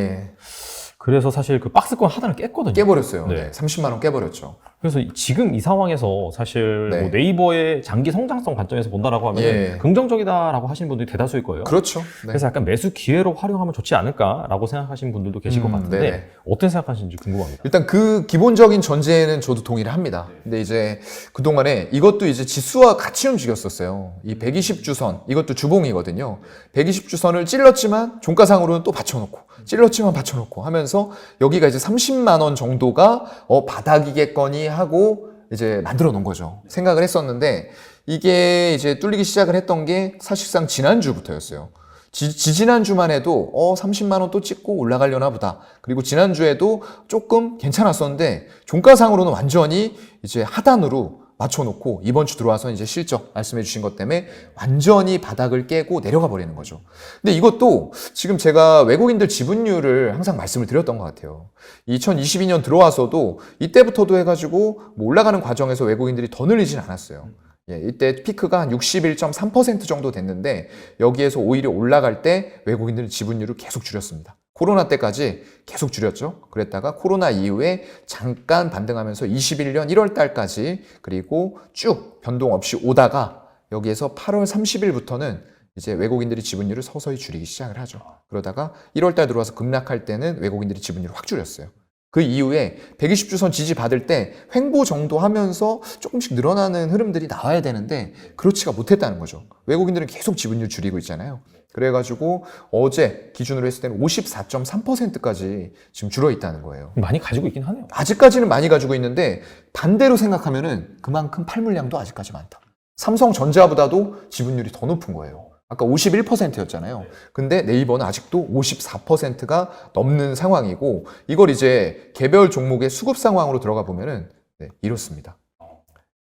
그래서 사실 그 박스권 하단을 깼거든요. 깨버렸어요. 30만 원 깨버렸죠. 그래서 지금 이 상황에서 사실 뭐 네이버의 장기 성장성 관점에서 본다라고 하면 긍정적이다라고 하시는 분들이 대다수일 거예요. 그렇죠. 그래서 약간 매수 기회로 활용하면 좋지 않을까라고 생각하시는 분들도 계실 것 같은데 어떻게 생각하시는지 궁금합니다. 일단 그 기본적인 전제는 저도 동의를 합니다. 근데 이제 그동안에 이것도 이제 지수와 같이 움직였었어요. 이 120주선, 이것도 주봉이거든요. 120주선을 찔렀지만 종가상으로는 또 받쳐놓고 찔렀지만 받쳐놓고 하면서 여기가 이제 30만 원 정도가 바닥이겠거니 하고 이제 만들어 놓은 거죠. 생각을 했었는데 이게 이제 뚫리기 시작을 했던 게 사실상 지난주부터였어요. 지난주만 해도 30만 원 또 찍고 올라가려나 보다. 그리고 지난주에도 조금 괜찮았었는데 종가상으로는 완전히 이제 하단으로 맞춰놓고 이번 주 들어와서 이제 실적 말씀해 주신 것 때문에 완전히 바닥을 깨고 내려가 버리는 거죠. 근데 이것도 지금 제가 외국인들 지분율을 항상 말씀을 드렸던 것 같아요. 2022년 들어와서도 이때부터도 해가지고 뭐 올라가는 과정에서 외국인들이 더 늘리진 않았어요. 이때 피크가 한 61.3% 정도 됐는데 여기에서 오히려 올라갈 때 외국인들은 지분율을 계속 줄였습니다. 코로나 때까지 계속 줄였죠. 그랬다가 코로나 이후에 잠깐 반등하면서 21년 1월 달까지 그리고 쭉 변동 없이 오다가 여기에서 8월 30일부터는 이제 외국인들이 지분율을 서서히 줄이기 시작을 하죠. 그러다가 1월달 들어와서 급락할 때는 외국인들이 지분율을 확 줄였어요. 그 이후에 120주선 지지받을 때 횡보 정도 하면서 조금씩 늘어나는 흐름들이 나와야 되는데 그렇지가 못했다는 거죠. 외국인들은 계속 지분율 줄이고 있잖아요. 그래가지고 어제 기준으로 했을 때는 54.3%까지 지금 줄어 있다는 거예요. 많이 가지고 있긴 하네요. 아직까지는 많이 가지고 있는데 반대로 생각하면은 그만큼 팔물량도 아직까지 많다. 삼성전자보다도 지분율이 더 높은 거예요. 아까 51%였잖아요. 근데 네이버는 아직도 54%가 넘는 상황이고 이걸 이제 개별 종목의 수급 상황으로 들어가 보면은 이렇습니다.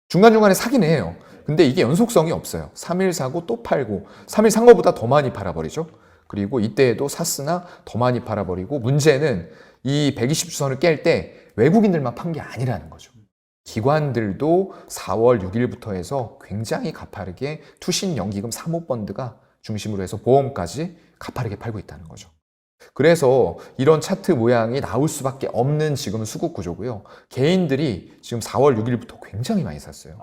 중간중간에 사긴 해요. 근데 이게 연속성이 없어요. 3일 사고 또 팔고 3일 산 거보다 더 많이 팔아버리죠. 그리고 이때에도 샀으나 더 많이 팔아버리고 문제는 이 120주선을 깰 때 외국인들만 판 게 아니라는 거죠. 기관들도 4월 6일부터 해서 굉장히 가파르게 투신 연기금 사모펀드가 중심으로 해서 보험까지 가파르게 팔고 있다는 거죠. 그래서 이런 차트 모양이 나올 수밖에 없는 지금 수급 구조고요. 개인들이 지금 4월 6일부터 굉장히 많이 샀어요.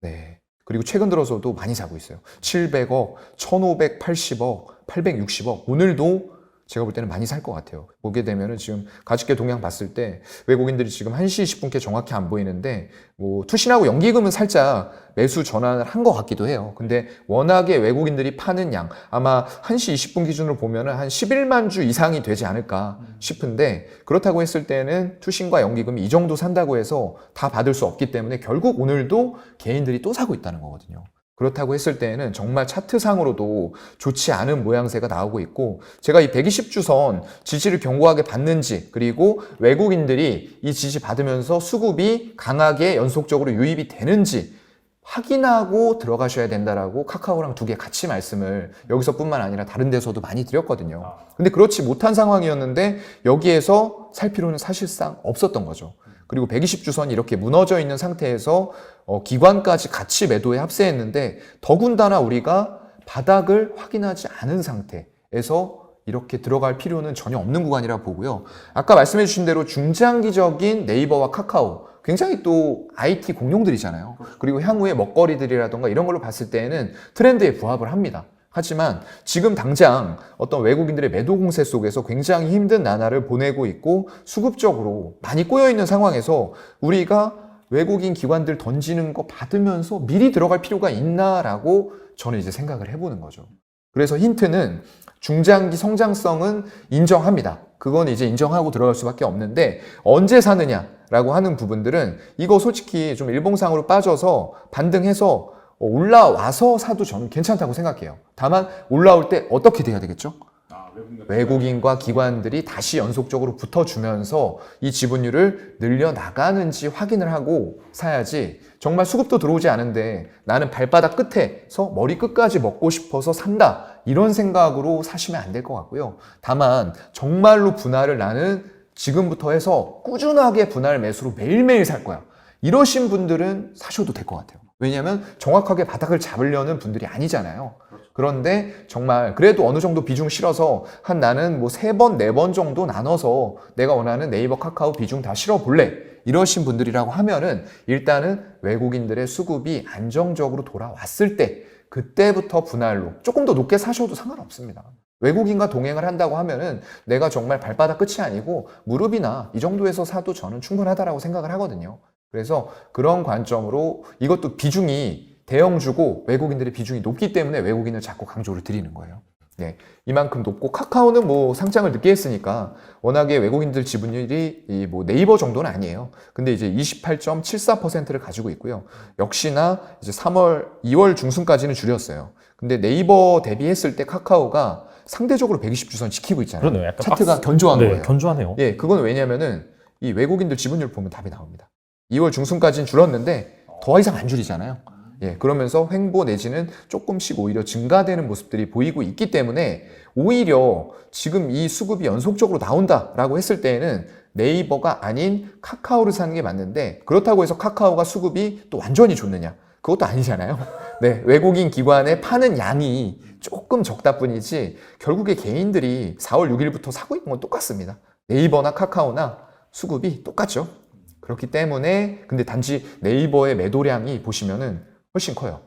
네. 그리고 최근 들어서도 많이 사고 있어요. 700억, 1580억, 860억. 오늘도 제가 볼 때는 많이 살 것 같아요. 보게 되면은 지금 가축계 동향 봤을 때 외국인들이 지금 1시 10분께 정확히 안 보이는데 뭐 투신하고 연기금은 살짝 매수 전환을 한 것 같기도 해요. 근데 워낙에 외국인들이 파는 양 아마 1시 20분 기준으로 보면은 한 11만 주 이상이 되지 않을까 싶은데 그렇다고 했을 때는 투신과 연기금이 이 정도 산다고 해서 다 받을 수 없기 때문에 결국 오늘도 개인들이 또 사고 있다는 거거든요. 그렇다고 했을 때에는 정말 차트상으로도 좋지 않은 모양새가 나오고 있고 제가 이 120주선 지지를 견고하게 받는지 그리고 외국인들이 이 지지 받으면서 수급이 강하게 연속적으로 유입이 되는지 확인하고 들어가셔야 된다라고 카카오랑 두 개 같이 말씀을 여기서뿐만 아니라 다른 데서도 많이 드렸거든요. 근데 그렇지 못한 상황이었는데 여기에서 살 필요는 사실상 없었던 거죠. 그리고 120주선이 이렇게 무너져 있는 상태에서 기관까지 같이 매도에 합세했는데 더군다나 우리가 바닥을 확인하지 않은 상태에서 이렇게 들어갈 필요는 전혀 없는 구간이라 보고요. 아까 말씀해 주신 대로 중장기적인 네이버와 카카오 굉장히 또 IT 공룡들이잖아요. 그리고 향후의 먹거리들이라던가 이런 걸로 봤을 때에는 트렌드에 부합을 합니다. 하지만 지금 당장 어떤 외국인들의 매도 공세 속에서 굉장히 힘든 나날을 보내고 있고 수급적으로 많이 꼬여있는 상황에서 우리가 외국인 기관들 던지는 거 받으면서 미리 들어갈 필요가 있나라고 저는 이제 생각을 해보는 거죠. 그래서 힌트는 중장기 성장성은 인정합니다. 그건 이제 인정하고 들어갈 수밖에 없는데 언제 사느냐라고 하는 부분들은 이거 솔직히 좀 일봉상으로 빠져서 반등해서 올라와서 사도 저는 괜찮다고 생각해요. 다만 올라올 때 어떻게 돼야 되겠죠? 외국인과 기관들이 다시 연속적으로 붙어주면서 이 지분율을 늘려나가는지 확인을 하고 사야지 정말 수급도 들어오지 않은데 나는 발바닥 끝에서 머리 끝까지 먹고 싶어서 산다 이런 생각으로 사시면 안 될 것 같고요. 다만 정말로 분할을 나는 지금부터 해서 꾸준하게 분할 매수로 매일매일 살 거야 이러신 분들은 사셔도 될 것 같아요. 왜냐하면 정확하게 바닥을 잡으려는 분들이 아니잖아요. 그런데 정말 그래도 어느 정도 비중 실어서 한 나는 뭐 3번, 4번 정도 나눠서 내가 원하는 네이버, 카카오 비중 다 실어 볼래. 이러신 분들이라고 하면은 일단은 외국인들의 수급이 안정적으로 돌아왔을 때 그때부터 분할로 조금 더 높게 사셔도 상관없습니다. 외국인과 동행을 한다고 하면은 내가 정말 발바닥 끝이 아니고 무릎이나 이 정도에서 사도 저는 충분하다라고 생각을 하거든요. 그래서 그런 관점으로 이것도 비중이 대형주고 외국인들의 비중이 높기 때문에 외국인을 자꾸 강조를 드리는 거예요. 네, 이만큼 높고 카카오는 뭐 상장을 늦게 했으니까 워낙에 외국인들 지분율이 뭐 네이버 정도는 아니에요. 근데 이제 28.74%를 가지고 있고요. 역시나 이제 2월 중순까지는 줄였어요. 근데 네이버 대비했을 때 카카오가 상대적으로 120주선 지키고 있잖아요. 그러네요. 약간 차트가 견조한 네, 거예요. 견조하네요. 예, 그건 왜냐면은 이 외국인들 지분율 보면 답이 나옵니다. 2월 중순까지는 줄었는데 더 이상 안 줄이잖아요. 예, 그러면서 횡보 내지는 조금씩 오히려 증가되는 모습들이 보이고 있기 때문에 오히려 지금 이 수급이 연속적으로 나온다라고 했을 때에는 네이버가 아닌 카카오를 사는 게 맞는데 그렇다고 해서 카카오가 수급이 또 완전히 좋느냐? 그것도 아니잖아요. 네, 외국인 기관에 파는 양이 조금 적다 뿐이지 결국에 개인들이 4월 6일부터 사고 있는 건 똑같습니다. 네이버나 카카오나 수급이 똑같죠. 그렇기 때문에 근데 단지 네이버의 매도량이 보시면은 훨씬 커요.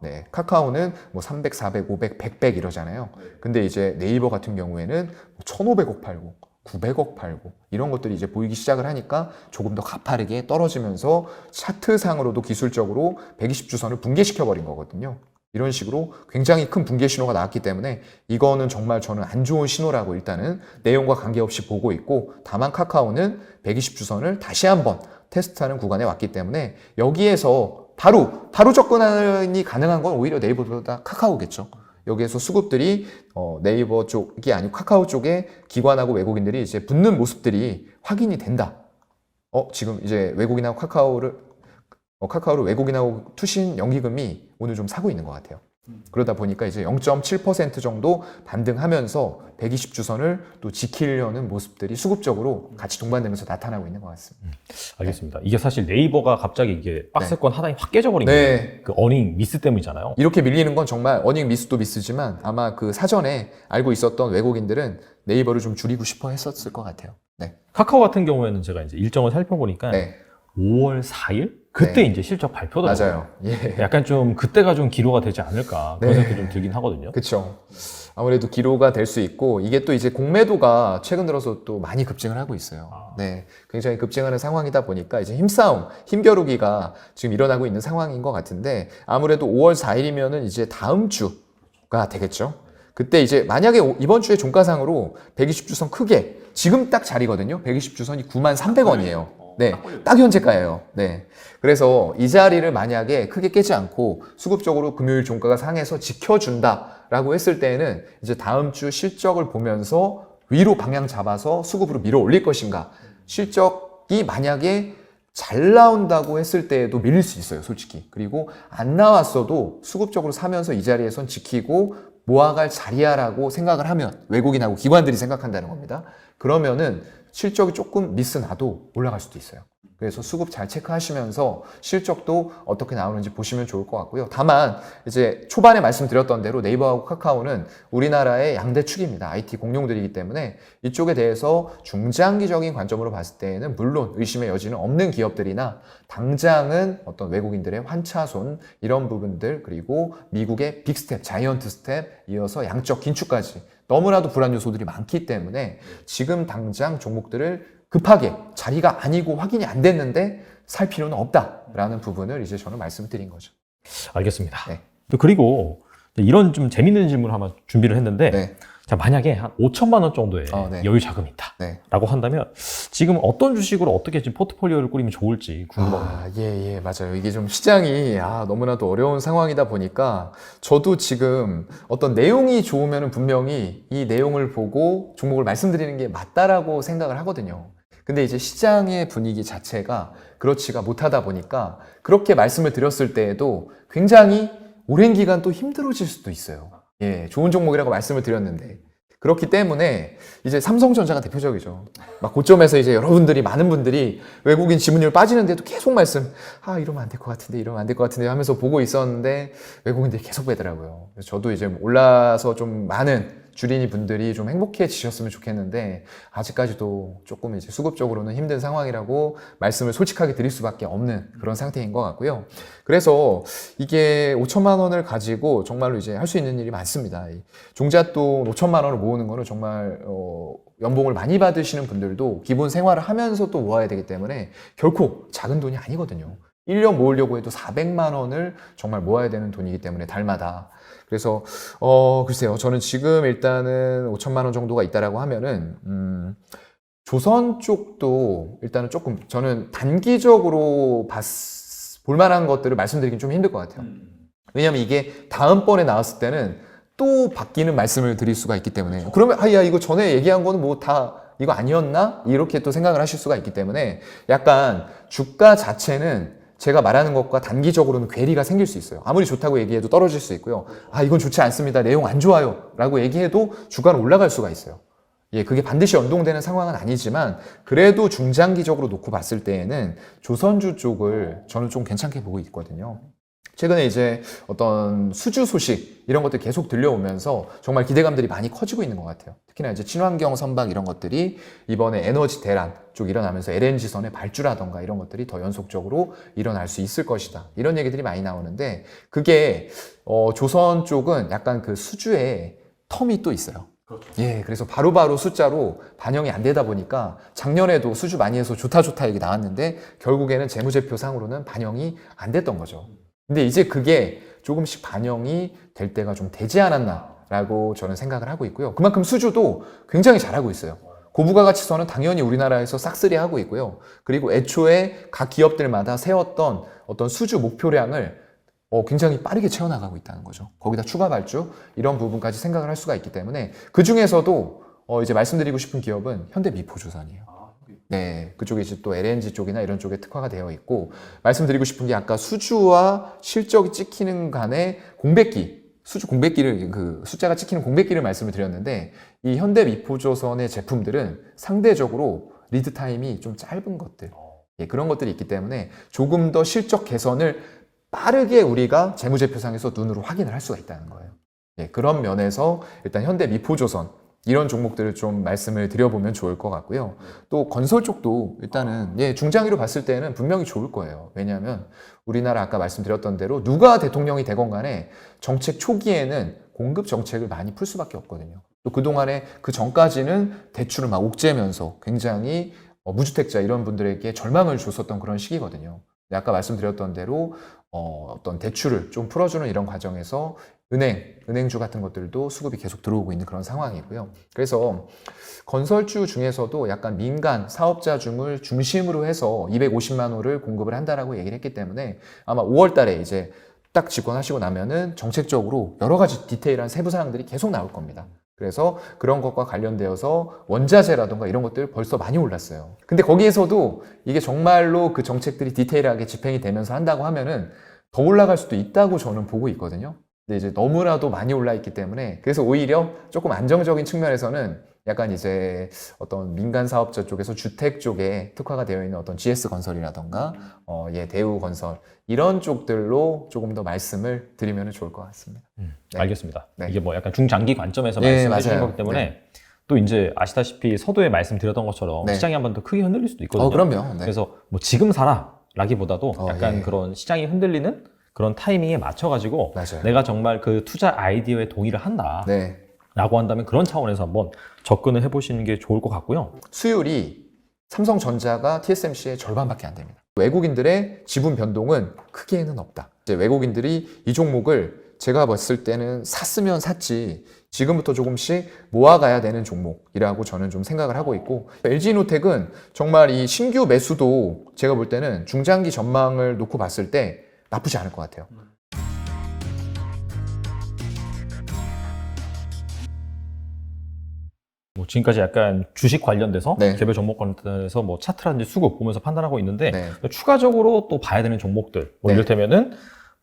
네, 카카오는 뭐 300, 400, 500, 100, 이러잖아요. 근데 이제 네이버 같은 경우에는 1,500억 팔고 900억 팔고 이런 것들이 이제 보이기 시작을 하니까 조금 더 가파르게 떨어지면서 차트상으로도 기술적으로 120주선을 붕괴시켜 버린 거거든요. 이런 식으로 굉장히 큰 붕괴 신호가 나왔기 때문에 이거는 정말 저는 안 좋은 신호라고 일단은 내용과 관계없이 보고 있고, 다만 카카오는 120주선을 다시 한번 테스트하는 구간에 왔기 때문에 여기에서 바로 접근이 가능한 건 오히려 네이버보다 카카오겠죠. 여기에서 수급들이 네이버 쪽이 아니고 카카오 쪽에 기관하고 외국인들이 이제 붙는 모습들이 확인이 된다. 지금 이제 외국인하고 카카오를 외국인하고 투신 연기금이 오늘 좀 사고 있는 것 같아요. 그러다 보니까 이제 0.7% 정도 반등하면서 120주선을 또 지키려는 모습들이 수급적으로 같이 동반되면서 나타나고 있는 것 같습니다. 알겠습니다. 이게 사실 네이버가 갑자기 이게 박스권 하단이 확 깨져버린 네. 게 그 어닝 미스 때문이잖아요. 이렇게 밀리는 건 정말 어닝 미스도 미스지만 아마 그 사전에 알고 있었던 외국인들은 네이버를 좀 줄이고 싶어 했었을 것 같아요. 네. 카카오 같은 경우에는 제가 이제 일정을 살펴보니까 네. 5월 4일? 그때 네. 이제 실적 발표더라고요. 맞아요. 예. 약간 좀 그때가 좀 기로가 되지 않을까 그런 네. 생각도 좀 들긴 하거든요. 그렇죠. 아무래도 기로가 될 수 있고, 이게 또 이제 공매도가 최근 들어서 또 많이 급증을 하고 있어요. 네, 굉장히 급증하는 상황이다 보니까 이제 힘겨루기가 지금 일어나고 있는 상황인 것 같은데, 아무래도 5월 4일이면은 이제 다음 주가 되겠죠. 그때 이제 만약에 이번 주에 종가상으로 120주선 크게 지금 딱 자리거든요. 120주선이 93,300원이에요. 네, 딱 현재가예요. 네. 그래서 이 자리를 만약에 크게 깨지 않고 수급적으로 금요일 종가가 상해서 지켜준다라고 했을 때에는 이제 다음 주 실적을 보면서 위로 방향 잡아서 수급으로 밀어 올릴 것인가. 실적이 만약에 잘 나온다고 했을 때에도 밀릴 수 있어요, 솔직히. 그리고 안 나왔어도 수급적으로 사면서 이 자리에선 지키고 모아갈 자리야라고 생각을 하면, 외국인하고 기관들이 생각한다는 겁니다. 그러면은 실적이 조금 미스 나도 올라갈 수도 있어요. 그래서 수급 잘 체크하시면서 실적도 어떻게 나오는지 보시면 좋을 것 같고요. 다만 이제 초반에 말씀드렸던 대로 네이버하고 카카오는 우리나라의 양대 축입니다. IT 공룡들이기 때문에 이쪽에 대해서 중장기적인 관점으로 봤을 때에는 물론 의심의 여지는 없는 기업들이나, 당장은 어떤 외국인들의 환차손 이런 부분들, 그리고 미국의 빅스텝, 자이언트 스텝, 이어서 양적 긴축까지 너무나도 불안 요소들이 많기 때문에 지금 당장 종목들을 급하게 자리가 아니고 확인이 안 됐는데 살 필요는 없다라는 부분을 이제 저는 말씀드린 거죠. 알겠습니다. 네. 또 그리고 이런 좀 재밌는 질문을 한번 준비를 했는데, 네. 자, 만약에 한 5천만 원 정도의 네. 여유 자금이 있다 네. 라고 한다면 지금 어떤 주식으로 어떻게 지금 포트폴리오를 꾸리면 좋을지 궁금합니다. 예, 맞아요. 이게 좀 시장이 너무나도 어려운 상황이다 보니까 저도 지금 어떤 내용이 좋으면 분명히 이 내용을 보고 종목을 말씀드리는 게 맞다라고 생각을 하거든요. 근데 이제 시장의 분위기 자체가 그렇지가 못하다 보니까 그렇게 말씀을 드렸을 때에도 굉장히 오랜 기간 또 힘들어질 수도 있어요. 예, 좋은 종목이라고 말씀을 드렸는데. 그렇기 때문에 이제 삼성전자가 대표적이죠. 막 고점에서 이제 여러분들이, 많은 분들이 외국인 지분율 빠지는데도 계속 이러면 안 될 것 같은데, 이러면 안 될 것 같은데 하면서 보고 있었는데 외국인들이 계속 빼더라고요. 그래서 저도 이제 올라서 좀 많은 주린이 분들이 좀 행복해지셨으면 좋겠는데, 아직까지도 조금 이제 수급적으로는 힘든 상황이라고 말씀을 솔직하게 드릴 수밖에 없는 그런 상태인 것 같고요. 그래서 이게 5천만 원을 가지고 정말로 이제 할 수 있는 일이 많습니다. 종잣돈 5천만 원을 모으는 거는 정말 연봉을 많이 받으시는 분들도 기본 생활을 하면서 또 모아야 되기 때문에 결코 작은 돈이 아니거든요. 1년 모으려고 해도 400만 원을 정말 모아야 되는 돈이기 때문에 달마다. 그래서 글쎄요, 저는 지금 일단은 5천만 원 정도가 있다라고 하면은 조선 쪽도 일단은 조금 저는 단기적으로 볼 만한 것들을 말씀드리긴 좀 힘들 것 같아요. 왜냐면 이게 다음번에 나왔을 때는 또 바뀌는 말씀을 드릴 수가 있기 때문에, 그러면 야 이거 전에 얘기한 거는 뭐 다 이거 아니었나? 이렇게 또 생각을 하실 수가 있기 때문에 약간 주가 자체는 제가 말하는 것과 단기적으로는 괴리가 생길 수 있어요. 아무리 좋다고 얘기해도 떨어질 수 있고요. 이건 좋지 않습니다, 내용 안 좋아요 라고 얘기해도 주가는 올라갈 수가 있어요. 예, 그게 반드시 연동되는 상황은 아니지만 그래도 중장기적으로 놓고 봤을 때에는 조선주 쪽을 저는 좀 괜찮게 보고 있거든요. 최근에 이제 어떤 수주 소식 이런 것들 계속 들려오면서 정말 기대감들이 많이 커지고 있는 것 같아요. 특히나 이제 친환경 선박 이런 것들이 이번에 에너지 대란 쪽 일어나면서 LNG선의 발주라던가 이런 것들이 더 연속적으로 일어날 수 있을 것이다. 이런 얘기들이 많이 나오는데 그게 조선 쪽은 약간 그 수주에 텀이 또 있어요. 그렇죠. 예, 그래서 바로바로 숫자로 반영이 안 되다 보니까 작년에도 수주 많이 해서 좋다 얘기 나왔는데 결국에는 재무제표상으로는 반영이 안 됐던 거죠. 근데 이제 그게 조금씩 반영이 될 때가 좀 되지 않았나라고 저는 생각을 하고 있고요. 그만큼 수주도 굉장히 잘하고 있어요. 고부가가치선은 당연히 우리나라에서 싹쓸이 하고 있고요. 그리고 애초에 각 기업들마다 세웠던 어떤 수주 목표량을 굉장히 빠르게 채워나가고 있다는 거죠. 거기다 추가 발주 이런 부분까지 생각을 할 수가 있기 때문에 그 중에서도 이제 말씀드리고 싶은 기업은 현대미포조선이에요. 네, 그쪽에 이제 또 LNG 쪽이나 이런 쪽에 특화가 되어 있고 말씀드리고 싶은 게 아까 수주와 실적이 찍히는 간의 공백기, 수주 공백기를 그 숫자가 찍히는 공백기를 말씀을 드렸는데 이 현대미포조선의 제품들은 상대적으로 리드 타임이 좀 짧은 것들, 예, 그런 것들이 있기 때문에 조금 더 실적 개선을 빠르게 우리가 재무제표상에서 눈으로 확인을 할 수가 있다는 거예요. 예, 그런 면에서 일단 현대미포조선 이런 종목들을 좀 말씀을 드려보면 좋을 것 같고요. 또 건설 쪽도 일단은 중장기로 봤을 때는 분명히 좋을 거예요. 왜냐하면 우리나라 아까 말씀드렸던 대로 누가 대통령이 되건 간에 정책 초기에는 공급 정책을 많이 풀 수밖에 없거든요. 또 그동안에 그 전까지는 대출을 막 옥죄면서 굉장히 무주택자 이런 분들에게 절망을 줬었던 그런 시기거든요. 아까 말씀드렸던 대로 어떤 대출을 좀 풀어주는 이런 과정에서 은행주 같은 것들도 수급이 계속 들어오고 있는 그런 상황이고요. 그래서 건설주 중에서도 약간 민간 사업자 중을 중심으로 해서 250만 호를 공급을 한다라고 얘기를 했기 때문에 아마 5월 달에 이제 딱 집권하시고 나면은 정책적으로 여러 가지 디테일한 세부 사항들이 계속 나올 겁니다. 그래서 그런 것과 관련되어서 원자재라던가 이런 것들 벌써 많이 올랐어요. 근데 거기에서도 이게 정말로 그 정책들이 디테일하게 집행이 되면서 한다고 하면은 더 올라갈 수도 있다고 저는 보고 있거든요. 근데 이제 너무나도 많이 올라 있기 때문에 그래서 오히려 조금 안정적인 측면에서는 약간 이제 어떤 민간 사업자 쪽에서 주택 쪽에 특화가 되어 있는 어떤 GS 건설이라던가 대우 건설 이런 쪽들로 조금 더 말씀을 드리면 좋을 것 같습니다. 네. 알겠습니다. 네. 이게 뭐 약간 중장기 관점에서 네, 말씀해 주신 맞아요. 거기 때문에 네. 또 이제 아시다시피 서두에 말씀드렸던 것처럼 네. 시장이 한번 더 크게 흔들릴 수도 있거든요. 그럼요. 네. 그래서 뭐 지금 사라라기보다도 약간 예. 그런 시장이 흔들리는 그런 타이밍에 맞춰가지고 맞아요. 내가 정말 그 투자 아이디어에 동의를 한다. 네. 라고 한다면 그런 차원에서 한번 접근을 해보시는 게 좋을 것 같고요. 수율이 삼성전자가 TSMC의 절반밖에 안 됩니다. 외국인들의 지분 변동은 크게는 없다. 이제 외국인들이 이 종목을 제가 봤을 때는 샀으면 샀지 지금부터 조금씩 모아가야 되는 종목이라고 저는 좀 생각을 하고 있고 LG노텍은 정말 이 신규 매수도 제가 볼 때는 중장기 전망을 놓고 봤을 때 나쁘지 않을 것 같아요. 뭐 지금까지 약간 주식 관련돼서 네. 개별 종목 관련돼서 뭐 차트라든지 수급 보면서 판단하고 있는데 네. 추가적으로 또 봐야 되는 종목들 뭐 네. 이를테면은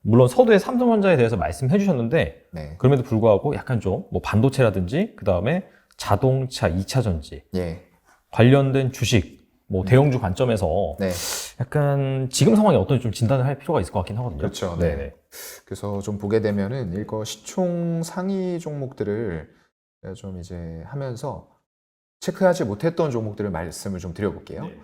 물론 서두에 삼성전자에 대해서 말씀해 주셨는데 네. 그럼에도 불구하고 약간 좀 뭐 반도체라든지 그 다음에 자동차 2차 전지 예. 관련된 주식 뭐 대형주 관점에서 네. 약간 지금 상황이 어떤지 좀 진단을 할 필요가 있을 것 같긴 하거든요. 그렇죠. 네. 네. 그래서 좀 보게 되면은 이거 시총 상위 종목들을 좀 이제 하면서 체크하지 못했던 종목들을 말씀을 좀 드려볼게요. 네.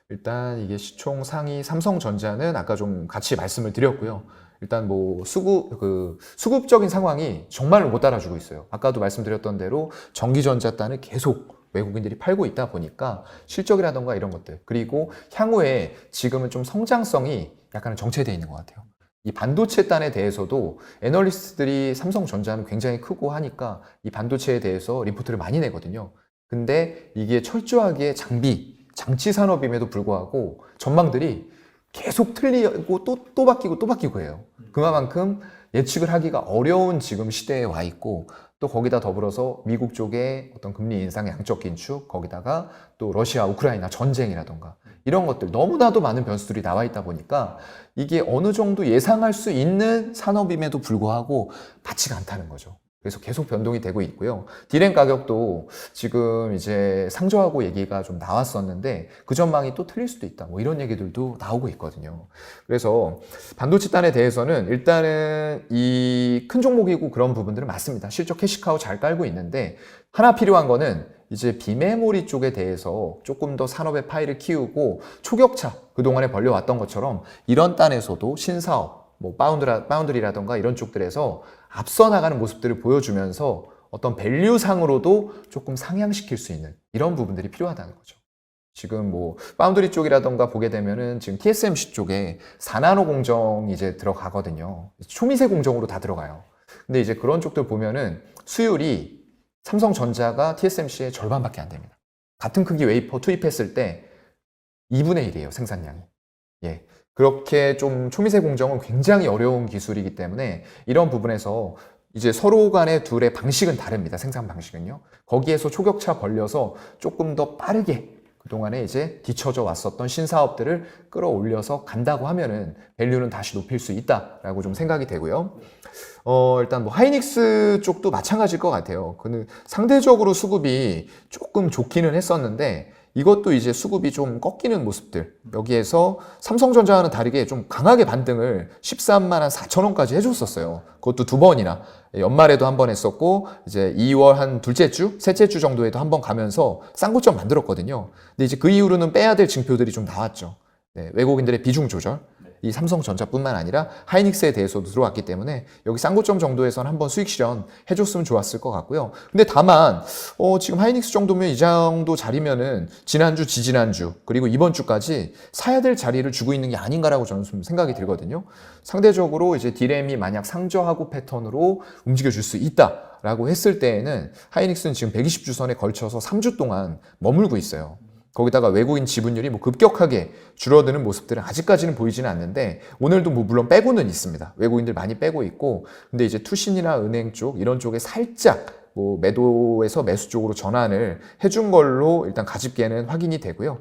일단 이게 시총 상위 삼성전자는 아까 좀 같이 말씀을 드렸고요. 일단 뭐 수급적인 상황이 정말로 못 따라주고 있어요. 아까도 말씀드렸던 대로 전기전자단을 계속 외국인들이 팔고 있다 보니까 실적이라던가 이런 것들 그리고 향후에 지금은 좀 성장성이 약간 정체되어 있는 것 같아요. 이 반도체 단에 대해서도 애널리스트들이 삼성전자는 굉장히 크고 하니까 이 반도체에 대해서 리포트를 많이 내거든요. 근데 이게 철저하게 장치 산업임에도 불구하고 전망들이 계속 틀리고 또 바뀌고 해요. 그만큼 예측을 하기가 어려운 지금 시대에 와 있고 또 거기다 더불어서 미국 쪽의 어떤 금리 인상 양적 긴축 거기다가 또 러시아 우크라이나 전쟁이라던가 이런 것들 너무나도 많은 변수들이 나와 있다 보니까 이게 어느 정도 예상할 수 있는 산업임에도 불구하고 맞지가 않다는 거죠. 그래서 계속 변동이 되고 있고요. 디램 가격도 지금 이제 상저하고 얘기가 좀 나왔었는데 그 전망이 또 틀릴 수도 있다. 뭐 이런 얘기들도 나오고 있거든요. 그래서 반도체단에 대해서는 일단은 이 큰 종목이고 그런 부분들은 맞습니다. 실적 캐시카우 잘 깔고 있는데 하나 필요한 거는 이제 비메모리 쪽에 대해서 조금 더 산업의 파이를 키우고 초격차 그동안에 벌려왔던 것처럼 이런 단에서도 신사업, 뭐 파운드리라던가 이런 쪽들에서 앞서 나가는 모습들을 보여주면서 어떤 밸류상으로도 조금 상향시킬 수 있는 이런 부분들이 필요하다는 거죠. 지금 뭐 파운드리 쪽이라던가 보게 되면은 지금 TSMC 쪽에 4나노 공정이 이제 들어가거든요. 초미세 공정으로 다 들어가요. 근데 이제 그런 쪽들 보면은 수율이 삼성전자가 TSMC의 절반밖에 안 됩니다. 같은 크기 웨이퍼 투입했을 때 2분의 1이에요, 생산량이. 예. 그렇게 좀 초미세 공정은 굉장히 어려운 기술이기 때문에 이런 부분에서 이제 서로 간의 둘의 방식은 다릅니다. 생산 방식은요. 거기에서 초격차 벌려서 조금 더 빠르게 그동안에 이제 뒤처져 왔었던 신사업들을 끌어올려서 간다고 하면은 밸류는 다시 높일 수 있다라고 좀 생각이 되고요. 일단 뭐 하이닉스 쪽도 마찬가지일 것 같아요. 그는 상대적으로 수급이 조금 좋기는 했었는데 이것도 이제 수급이 좀 꺾이는 모습들. 여기에서 삼성전자와는 다르게 좀 강하게 반등을 13만 한 4천 원까지 해줬었어요. 그것도 두 번이나. 연말에도 한 번 했었고, 이제 2월 한 둘째 주, 셋째 주 정도에도 한 번 가면서 쌍고점 만들었거든요. 근데 이제 그 이후로는 빼야 될 징표들이 좀 나왔죠. 네, 외국인들의 비중 조절. 이 삼성전자뿐만 아니라 하이닉스에 대해서도 들어왔기 때문에 여기 쌍고점 정도에서는 한번 수익 실현 해줬으면 좋았을 것 같고요. 근데 다만 지금 하이닉스 정도면 이 정도 자리면은 지난주, 지지난주 그리고 이번 주까지 사야 될 자리를 주고 있는 게 아닌가라고 저는 좀 생각이 들거든요. 상대적으로 이제 디램이 만약 상저하고 패턴으로 움직여줄 수 있다라고 했을 때에는 하이닉스는 지금 120주선에 걸쳐서 3주 동안 머물고 있어요. 거기다가 외국인 지분율이 뭐 급격하게 줄어드는 모습들은 아직까지는 보이지는 않는데 오늘도 뭐 물론 빼고는 있습니다. 외국인들 많이 빼고 있고 근데 이제 투신이나 은행 쪽 이런 쪽에 살짝 뭐 매도에서 매수 쪽으로 전환을 해준 걸로 일단 가집기에는 확인이 되고요.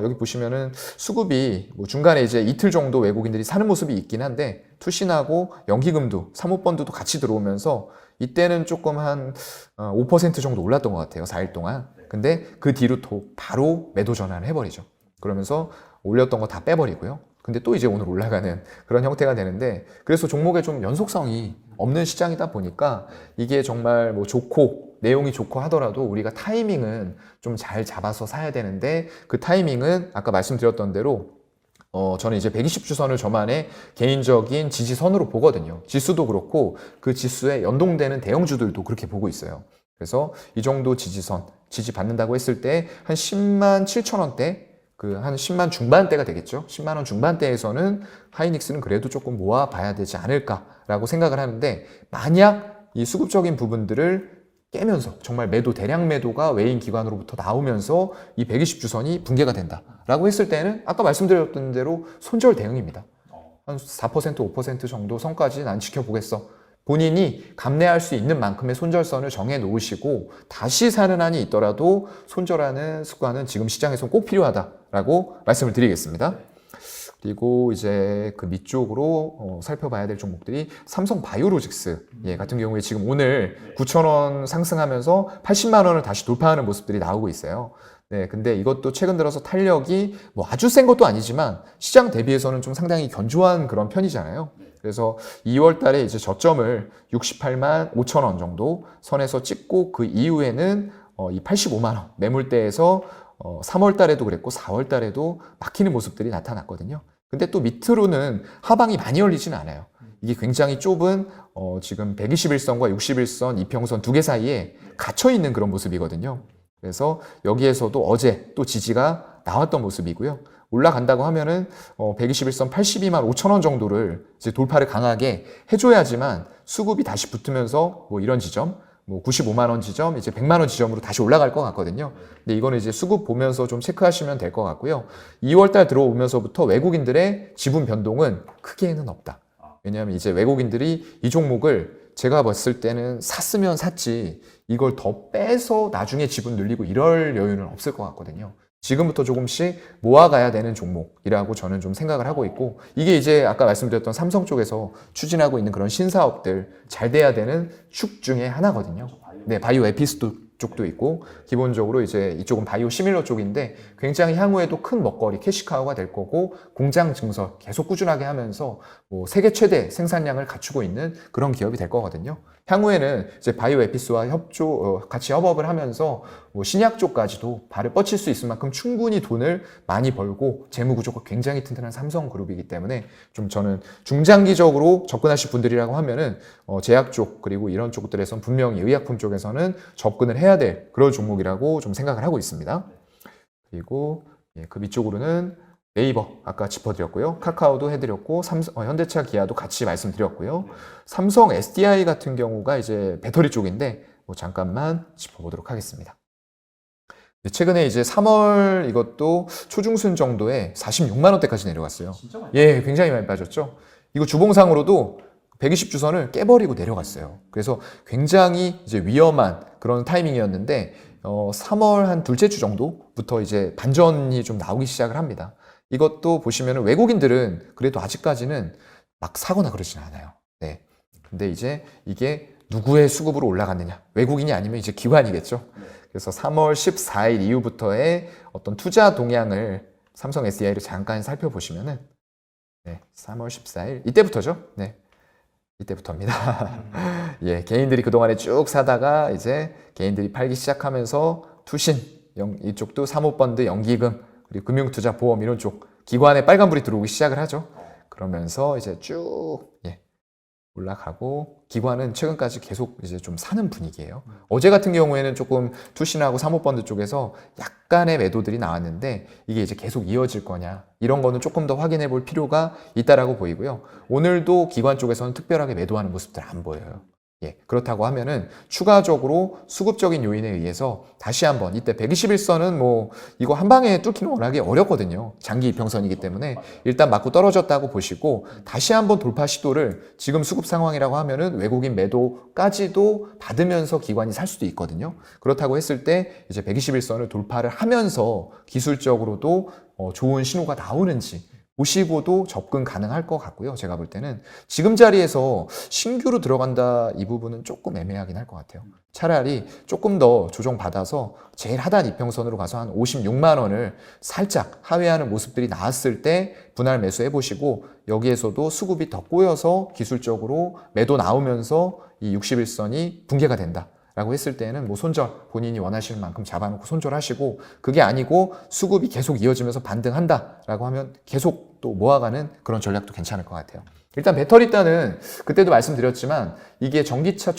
여기 보시면은 수급이 뭐 중간에 이제 이틀 정도 외국인들이 사는 모습이 있긴 한데 투신하고 연기금도 사모펀드도 같이 들어오면서 이때는 조금 한 5% 정도 올랐던 것 같아요. 4일 동안. 근데 그 뒤로 또 바로 매도 전환을 해버리죠. 그러면서 올렸던 거 다 빼버리고요. 근데 또 이제 오늘 올라가는 그런 형태가 되는데 그래서 종목에 좀 연속성이 없는 시장이다 보니까 이게 정말 뭐 좋고 내용이 좋고 하더라도 우리가 타이밍은 좀 잘 잡아서 사야 되는데 그 타이밍은 아까 말씀드렸던 대로 저는 이제 120주선을 저만의 개인적인 지지선으로 보거든요. 지수도 그렇고 그 지수에 연동되는 대형주들도 그렇게 보고 있어요. 그래서 이 정도 지지선, 지지받는다고 했을 때 한 10만 7천 원대, 한 10만 중반대가 되겠죠. 10만 원 중반대에서는 하이닉스는 그래도 조금 모아봐야 되지 않을까라고 생각을 하는데 만약 이 수급적인 부분들을 깨면서 정말 매도, 대량 매도가 외인 기관으로부터 나오면서 이 120주선이 붕괴가 된다라고 했을 때는 아까 말씀드렸던 대로 손절 대응입니다. 한 4%, 5% 정도 선까지 난 지켜보겠어. 본인이 감내할 수 있는 만큼의 손절선을 정해 놓으시고 다시 사는 한이 있더라도 손절하는 습관은 지금 시장에서 꼭 필요하다라고 말씀을 드리겠습니다. 그리고 이제 그 밑쪽으로 살펴봐야 될 종목들이 삼성 바이오로직스 같은 경우에 지금 오늘 9,000원 상승하면서 80만 원을 다시 돌파하는 모습들이 나오고 있어요. 네, 근데 이것도 최근 들어서 탄력이 뭐 아주 센 것도 아니지만 시장 대비해서는 좀 상당히 견조한 그런 편이잖아요. 그래서 2월 달에 이제 저점을 68만 5천 원 정도 선에서 찍고 그 이후에는 이 85만 원 매물대에서 3월 달에도 그랬고 4월 달에도 막히는 모습들이 나타났거든요. 근데 또 밑으로는 하방이 많이 열리지는 않아요. 이게 굉장히 좁은 지금 121선과 61선 이평선 두 개 사이에 갇혀 있는 그런 모습이거든요. 그래서 여기에서도 어제 또 지지가 나왔던 모습이고요. 올라간다고 하면은 121선 82만 5천 원 정도를 이제 돌파를 강하게 해줘야지만 수급이 다시 붙으면서 뭐 이런 지점, 뭐 95만 원 지점, 이제 100만 원 지점으로 다시 올라갈 것 같거든요. 근데 이거는 이제 수급 보면서 좀 체크하시면 될 것 같고요. 2월 달 들어오면서부터 외국인들의 지분 변동은 크게는 없다. 왜냐하면 이제 외국인들이 이 종목을 제가 봤을 때는 샀으면 샀지 이걸 더 빼서 나중에 지분 늘리고 이럴 여유는 없을 것 같거든요. 지금부터 조금씩 모아가야 되는 종목이라고 저는 좀 생각을 하고 있고, 이게 이제 아까 말씀드렸던 삼성 쪽에서 추진하고 있는 그런 신사업들 잘 돼야 되는 축 중에 하나거든요. 네, 바이오 에피스도 쪽도 있고, 기본적으로 이제 이쪽은 바이오 시밀러 쪽인데 굉장히 향후에도 큰 먹거리 캐시카우가 될 거고, 공장 증설 계속 꾸준하게 하면서 뭐 세계 최대 생산량을 갖추고 있는 그런 기업이 될 거거든요. 향후에는 이제 바이오 에피스와 같이 협업을 하면서 뭐 신약 쪽까지도 발을 뻗칠 수 있을 만큼 충분히 돈을 많이 벌고 재무 구조가 굉장히 튼튼한 삼성그룹이기 때문에 좀 저는 중장기적으로 접근하실 분들이라고 하면은 제약 쪽 그리고 이런 쪽들에선 분명히 의약품 쪽에서는 접근을 해야 될 그런 종목이라고 좀 생각을 하고 있습니다. 그리고 그 위쪽으로는 네이버 아까 짚어드렸고요. 카카오도 해드렸고, 현대차, 기아도 같이 말씀드렸고요. 삼성 SDI 같은 경우가 이제 배터리 쪽인데 뭐 잠깐만 짚어보도록 하겠습니다. 최근에 이제 3월 이것도 초중순 정도에 46만 원대까지 내려갔어요. 예, 굉장히 많이 빠졌죠. 이거 주봉상으로도 120주선을 깨버리고 내려갔어요. 그래서 굉장히 이제 위험한 그런 타이밍이었는데 3월 한 둘째 주 정도부터 이제 반전이 좀 나오기 시작을 합니다. 이것도 보시면 외국인들은 그래도 아직까지는 막 사거나 그러진 않아요. 네. 근데 이제 이게 누구의 수급으로 올라갔느냐? 외국인이 아니면 이제 기관이겠죠. 그래서 3월 14일 이후부터의 어떤 투자 동향을 삼성 SDI를 잠깐 살펴보시면은, 네, 3월 14일 이때부터죠. 네. 이때부터입니다. 예, 개인들이 그동안에 쭉 사다가 이제 개인들이 팔기 시작하면서 투신, 이쪽도 사모펀드, 연기금, 그리고 금융투자보험 이런 쪽 기관에 빨간불이 들어오기 시작을 하죠. 그러면서 이제 쭉 올라가고, 기관은 최근까지 계속 이제 좀 사는 분위기예요. 어제 같은 경우에는 조금 투신하고 사모펀드 쪽에서 약간의 매도들이 나왔는데 이게 이제 계속 이어질 거냐, 이런 거는 조금 더 확인해 볼 필요가 있다라고 보이고요. 오늘도 기관 쪽에서는 특별하게 매도하는 모습들 안 보여요. 예, 그렇다고 하면은 추가적으로 수급적인 요인에 의해서 다시 한번, 이때 121선은 뭐 이거 한 방에 뚫기는 워낙에 어렵거든요. 장기 이평선이기 때문에 일단 맞고 떨어졌다고 보시고, 다시 한번 돌파 시도를 지금 수급 상황이라고 하면은 외국인 매도까지도 받으면서 기관이 살 수도 있거든요. 그렇다고 했을 때 이제 121선을 돌파를 하면서 기술적으로도 좋은 신호가 나오는지 보시고도 접근 가능할 것 같고요. 제가 볼 때는 지금 자리에서 신규로 들어간다, 이 부분은 조금 애매하긴 할 것 같아요. 차라리 조금 더 조정받아서 제일 하단 이평선으로 가서 한 56만 원을 살짝 하회하는 모습들이 나왔을 때 분할 매수해 보시고, 여기에서도 수급이 더 꼬여서 기술적으로 매도 나오면서 이 61선이 붕괴가 된다 라고 했을 때는 뭐 손절, 본인이 원하시는 만큼 잡아놓고 손절하시고, 그게 아니고 수급이 계속 이어지면서 반등한다 라고 하면 계속 또 모아가는 그런 전략도 괜찮을 것 같아요. 일단 배터리 단은 그때도 말씀드렸지만 이게 전기차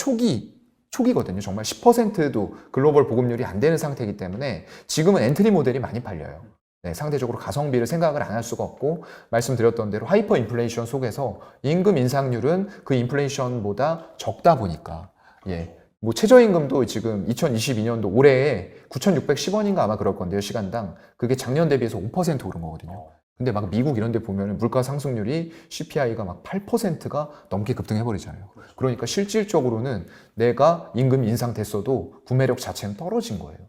초기거든요. 정말 10%도 글로벌 보급률이 안 되는 상태이기 때문에 지금은 엔트리 모델이 많이 팔려요. 네, 상대적으로 가성비를 생각을 안 할 수가 없고, 말씀드렸던 대로 하이퍼 인플레이션 속에서 임금 인상률은 그 인플레이션보다 적다 보니까, 예, 뭐 최저임금도 지금 2022년도 올해에 9,610원인가 아마 그럴 건데요, 시간당. 그게 작년 대비해서 5% 오른 거거든요. 근데 막 미국 이런 데 보면 물가 상승률이 CPI가 막 8%가 넘게 급등해버리잖아요. 그러니까 실질적으로는 내가 임금 인상됐어도 구매력 자체는 떨어진 거예요.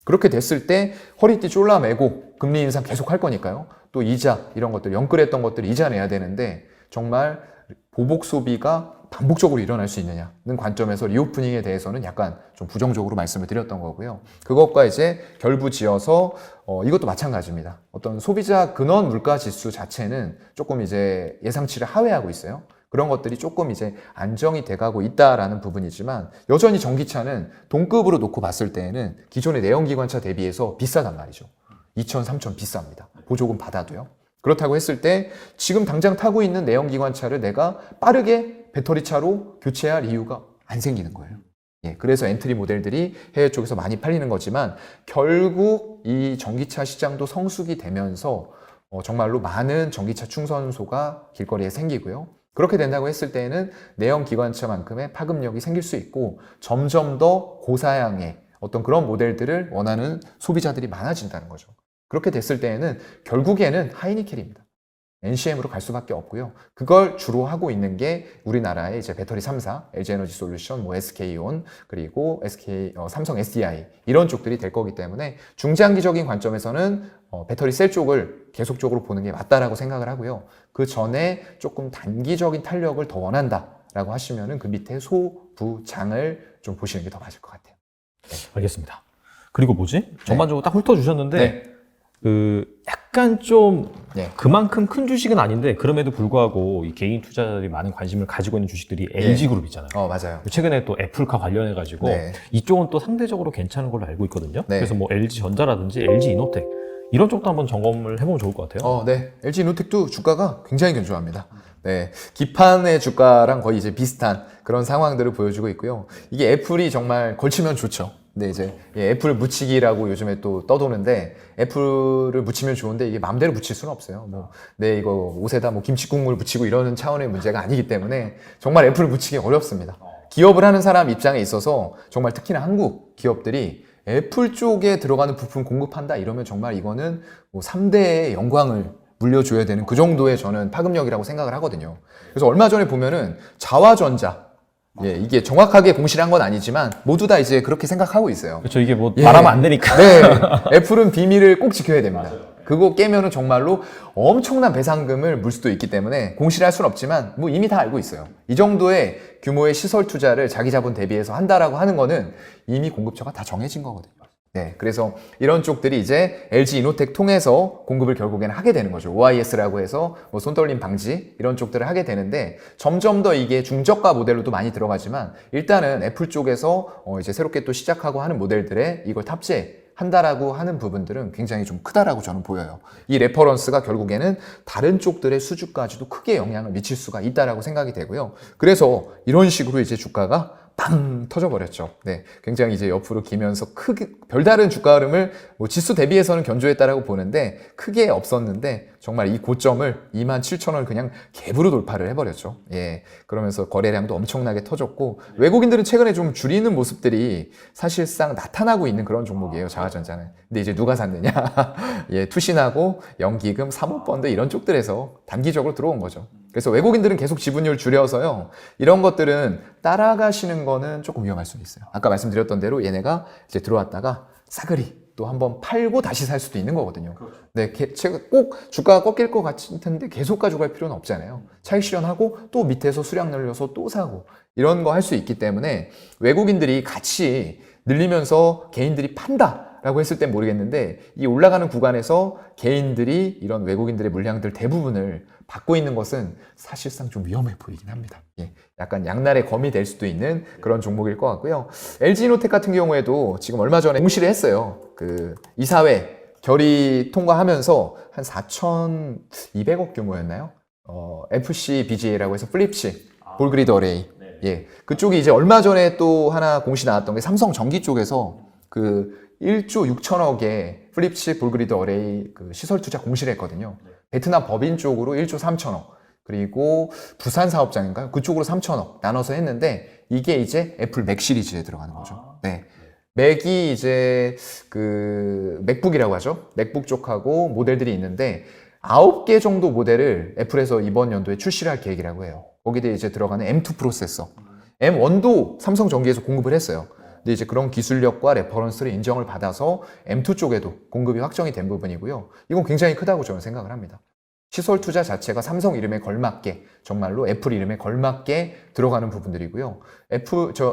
그렇게 됐을 때 허리띠 쫄라매고 금리 인상 계속 할 거니까요. 또 이자 이런 것들, 영끌했던 것들 이자 내야 되는데 정말 보복 소비가 반복적으로 일어날 수 있느냐는 관점에서 리오프닝에 대해서는 약간 좀 부정적으로 말씀을 드렸던 거고요. 그것과 이제 결부지어서 이것도 마찬가지입니다. 어떤 소비자 근원 물가 지수 자체는 조금 이제 예상치를 하회하고 있어요. 그런 것들이 조금 이제 안정이 돼가고 있다라는 부분이지만, 여전히 전기차는 동급으로 놓고 봤을 때에는 기존의 내연기관차 대비해서 비싸단 말이죠. 2천, 3천 비쌉니다. 보조금 받아도요. 그렇다고 했을 때 지금 당장 타고 있는 내연기관차를 내가 빠르게 배터리차로 교체할 이유가 안 생기는 거예요. 예, 그래서 엔트리 모델들이 해외 쪽에서 많이 팔리는 거지만, 결국 이 전기차 시장도 성숙이 되면서 정말로 많은 전기차 충전소가 길거리에 생기고요. 그렇게 된다고 했을 때에는 내연기관차만큼의 파급력이 생길 수 있고, 점점 더 고사양의 어떤 그런 모델들을 원하는 소비자들이 많아진다는 거죠. 그렇게 됐을 때에는 결국에는 하이니켈입니다. NCM으로 갈 수밖에 없고요. 그걸 주로 하고 있는 게 우리나라의 이제 배터리 3사, LG에너지 솔루션, 뭐 SK온, 그리고 삼성 SDI 이런 쪽들이 될 거기 때문에 중장기적인 관점에서는 배터리 셀 쪽을 계속적으로 보는 게 맞다라고 생각을 하고요. 그 전에 조금 단기적인 탄력을 더 원한다라고 하시면은 그 밑에 소부장을 좀 보시는 게 더 맞을 것 같아요. 알겠습니다. 그리고 뭐지? 전반적으로 딱 훑어주셨는데 네. 약간 좀 네. 그만큼 큰 주식은 아닌데 그럼에도 불구하고 이 개인 투자자들이 많은 관심을 가지고 있는 주식들이 LG그룹 있잖아요. 맞아요. 최근에 또 애플카 관련해가지고 네. 이쪽은 또 상대적으로 괜찮은 걸로 알고 있거든요. 네. 그래서 뭐 LG전자라든지 LG이노텍 이런 쪽도 한번 점검을 해보면 좋을 것 같아요. 네. LG이노텍도 주가가 굉장히 견조합니다. 네. 기판의 주가랑 거의 이제 비슷한 그런 상황들을 보여주고 있고요. 이게 애플이 정말 걸치면 좋죠. 근데 이제 애플 묻히기라고 요즘에 또 떠도는데 애플을 묻히면 좋은데 이게 마음대로 묻힐 수는 없어요. 이거 옷에다 김치 국물 묻히고 이러는 차원의 문제가 아니기 때문에 정말 애플을 묻히기 어렵습니다. 기업을 하는 사람 입장에 있어서 정말 특히나 한국 기업들이 애플 쪽에 들어가는 부품 공급한다 이러면 정말 이거는 3대의 영광을 물려줘야 되는 그 정도의 저는 파급력이라고 생각을 하거든요. 그래서 얼마 전에 보면은 자화전자, 이게 정확하게 공시를 한 건 아니지만 모두 다 이제 그렇게 생각하고 있어요. 그렇죠. 이게 뭐 말하면 안 되니까. 네. 애플은 비밀을 꼭 지켜야 됩니다. 그거 깨면은 정말로 엄청난 배상금을 물 수도 있기 때문에 공시를 할 수는 없지만 이미 다 알고 있어요. 이 정도의 규모의 시설 투자를 자기 자본 대비해서 한다라고 하는 거는 이미 공급처가 다 정해진 거거든요. 네, 그래서 이런 쪽들이 이제 LG이노텍 통해서 공급을 결국에는 하게 되는 거죠. OIS라고 해서 손떨림 방지 이런 쪽들을 하게 되는데 점점 더 이게 중저가 모델로도 많이 들어가지만 일단은 애플 쪽에서 이제 새롭게 또 시작하고 하는 모델들에 이걸 탑재한다라고 하는 부분들은 굉장히 좀 크다라고 저는 보여요. 이 레퍼런스가 결국에는 다른 쪽들의 수주까지도 크게 영향을 미칠 수가 있다라고 생각이 되고요. 그래서 이런 식으로 이제 주가가 빵 터져버렸죠. 네, 굉장히 이제 옆으로 기면서 크게 별다른 주가 흐름을 지수 대비해서는 견조했다라고 보는데 크게 없었는데 정말 이 고점을 27,000원을 그냥 갭으로 돌파를 해버렸죠. 그러면서 거래량도 엄청나게 터졌고 외국인들은 최근에 좀 줄이는 모습들이 사실상 나타나고 있는 그런 종목이에요. 자화전자는. 근데 이제 누가 샀느냐? 투신하고 연기금, 사모펀드 이런 쪽들에서 단기적으로 들어온 거죠. 그래서 외국인들은 계속 지분율 줄여서요. 이런 것들은 따라가시는 거는 조금 위험할 수도 있어요. 아까 말씀드렸던 대로 얘네가 이제 들어왔다가 싸그리 또 한번 팔고 다시 살 수도 있는 거거든요. 네, 제가 꼭 주가가 꺾일 것 같은데 계속 가지고 갈 필요는 없잖아요. 차익 실현하고 또 밑에서 수량 늘려서 또 사고 이런 거 할 수 있기 때문에 외국인들이 같이 늘리면서 개인들이 판다. 라고 했을 땐 모르겠는데 이 올라가는 구간에서 개인들이 이런 외국인들의 물량들 대부분을 받고 있는 것은 사실상 좀 위험해 보이긴 합니다. 약간 양날의 검이 될 수도 있는 그런 종목일 것 같고요. LG이노텍 같은 경우에도 지금 얼마 전에 공시를 했어요. 그 이사회 결의 통과하면서 한 4,200억 규모였나요? FC BGA라고 해서 플립칩 볼그리드 어레이. 그쪽이 이제 얼마 전에 또 하나 공시 나왔던 게 삼성 전기 쪽에서 그 1조 6천억의 플립칩 볼그리드 어레이 그 시설 투자 공시를 했거든요. 베트남 법인 쪽으로 1조 3천억, 그리고 부산 사업장인가요? 그쪽으로 3천억 나눠서 했는데 이게 이제 애플 맥 시리즈에 들어가는 거죠. 네. 맥이 이제 그 맥북이라고 하죠. 맥북 쪽하고 모델들이 있는데 9개 정도 모델을 애플에서 이번 연도에 출시를 할 계획이라고 해요. 거기에 이제 들어가는 M2 프로세서. M1도 삼성 전기에서 공급을 했어요. 근데 이제 그런 기술력과 레퍼런스를 인정을 받아서 M2 쪽에도 공급이 확정이 된 부분이고요. 이건 굉장히 크다고 저는 생각을 합니다. 시설 투자 자체가 삼성 이름에 걸맞게, 정말로 애플 이름에 걸맞게 들어가는 부분들이고요.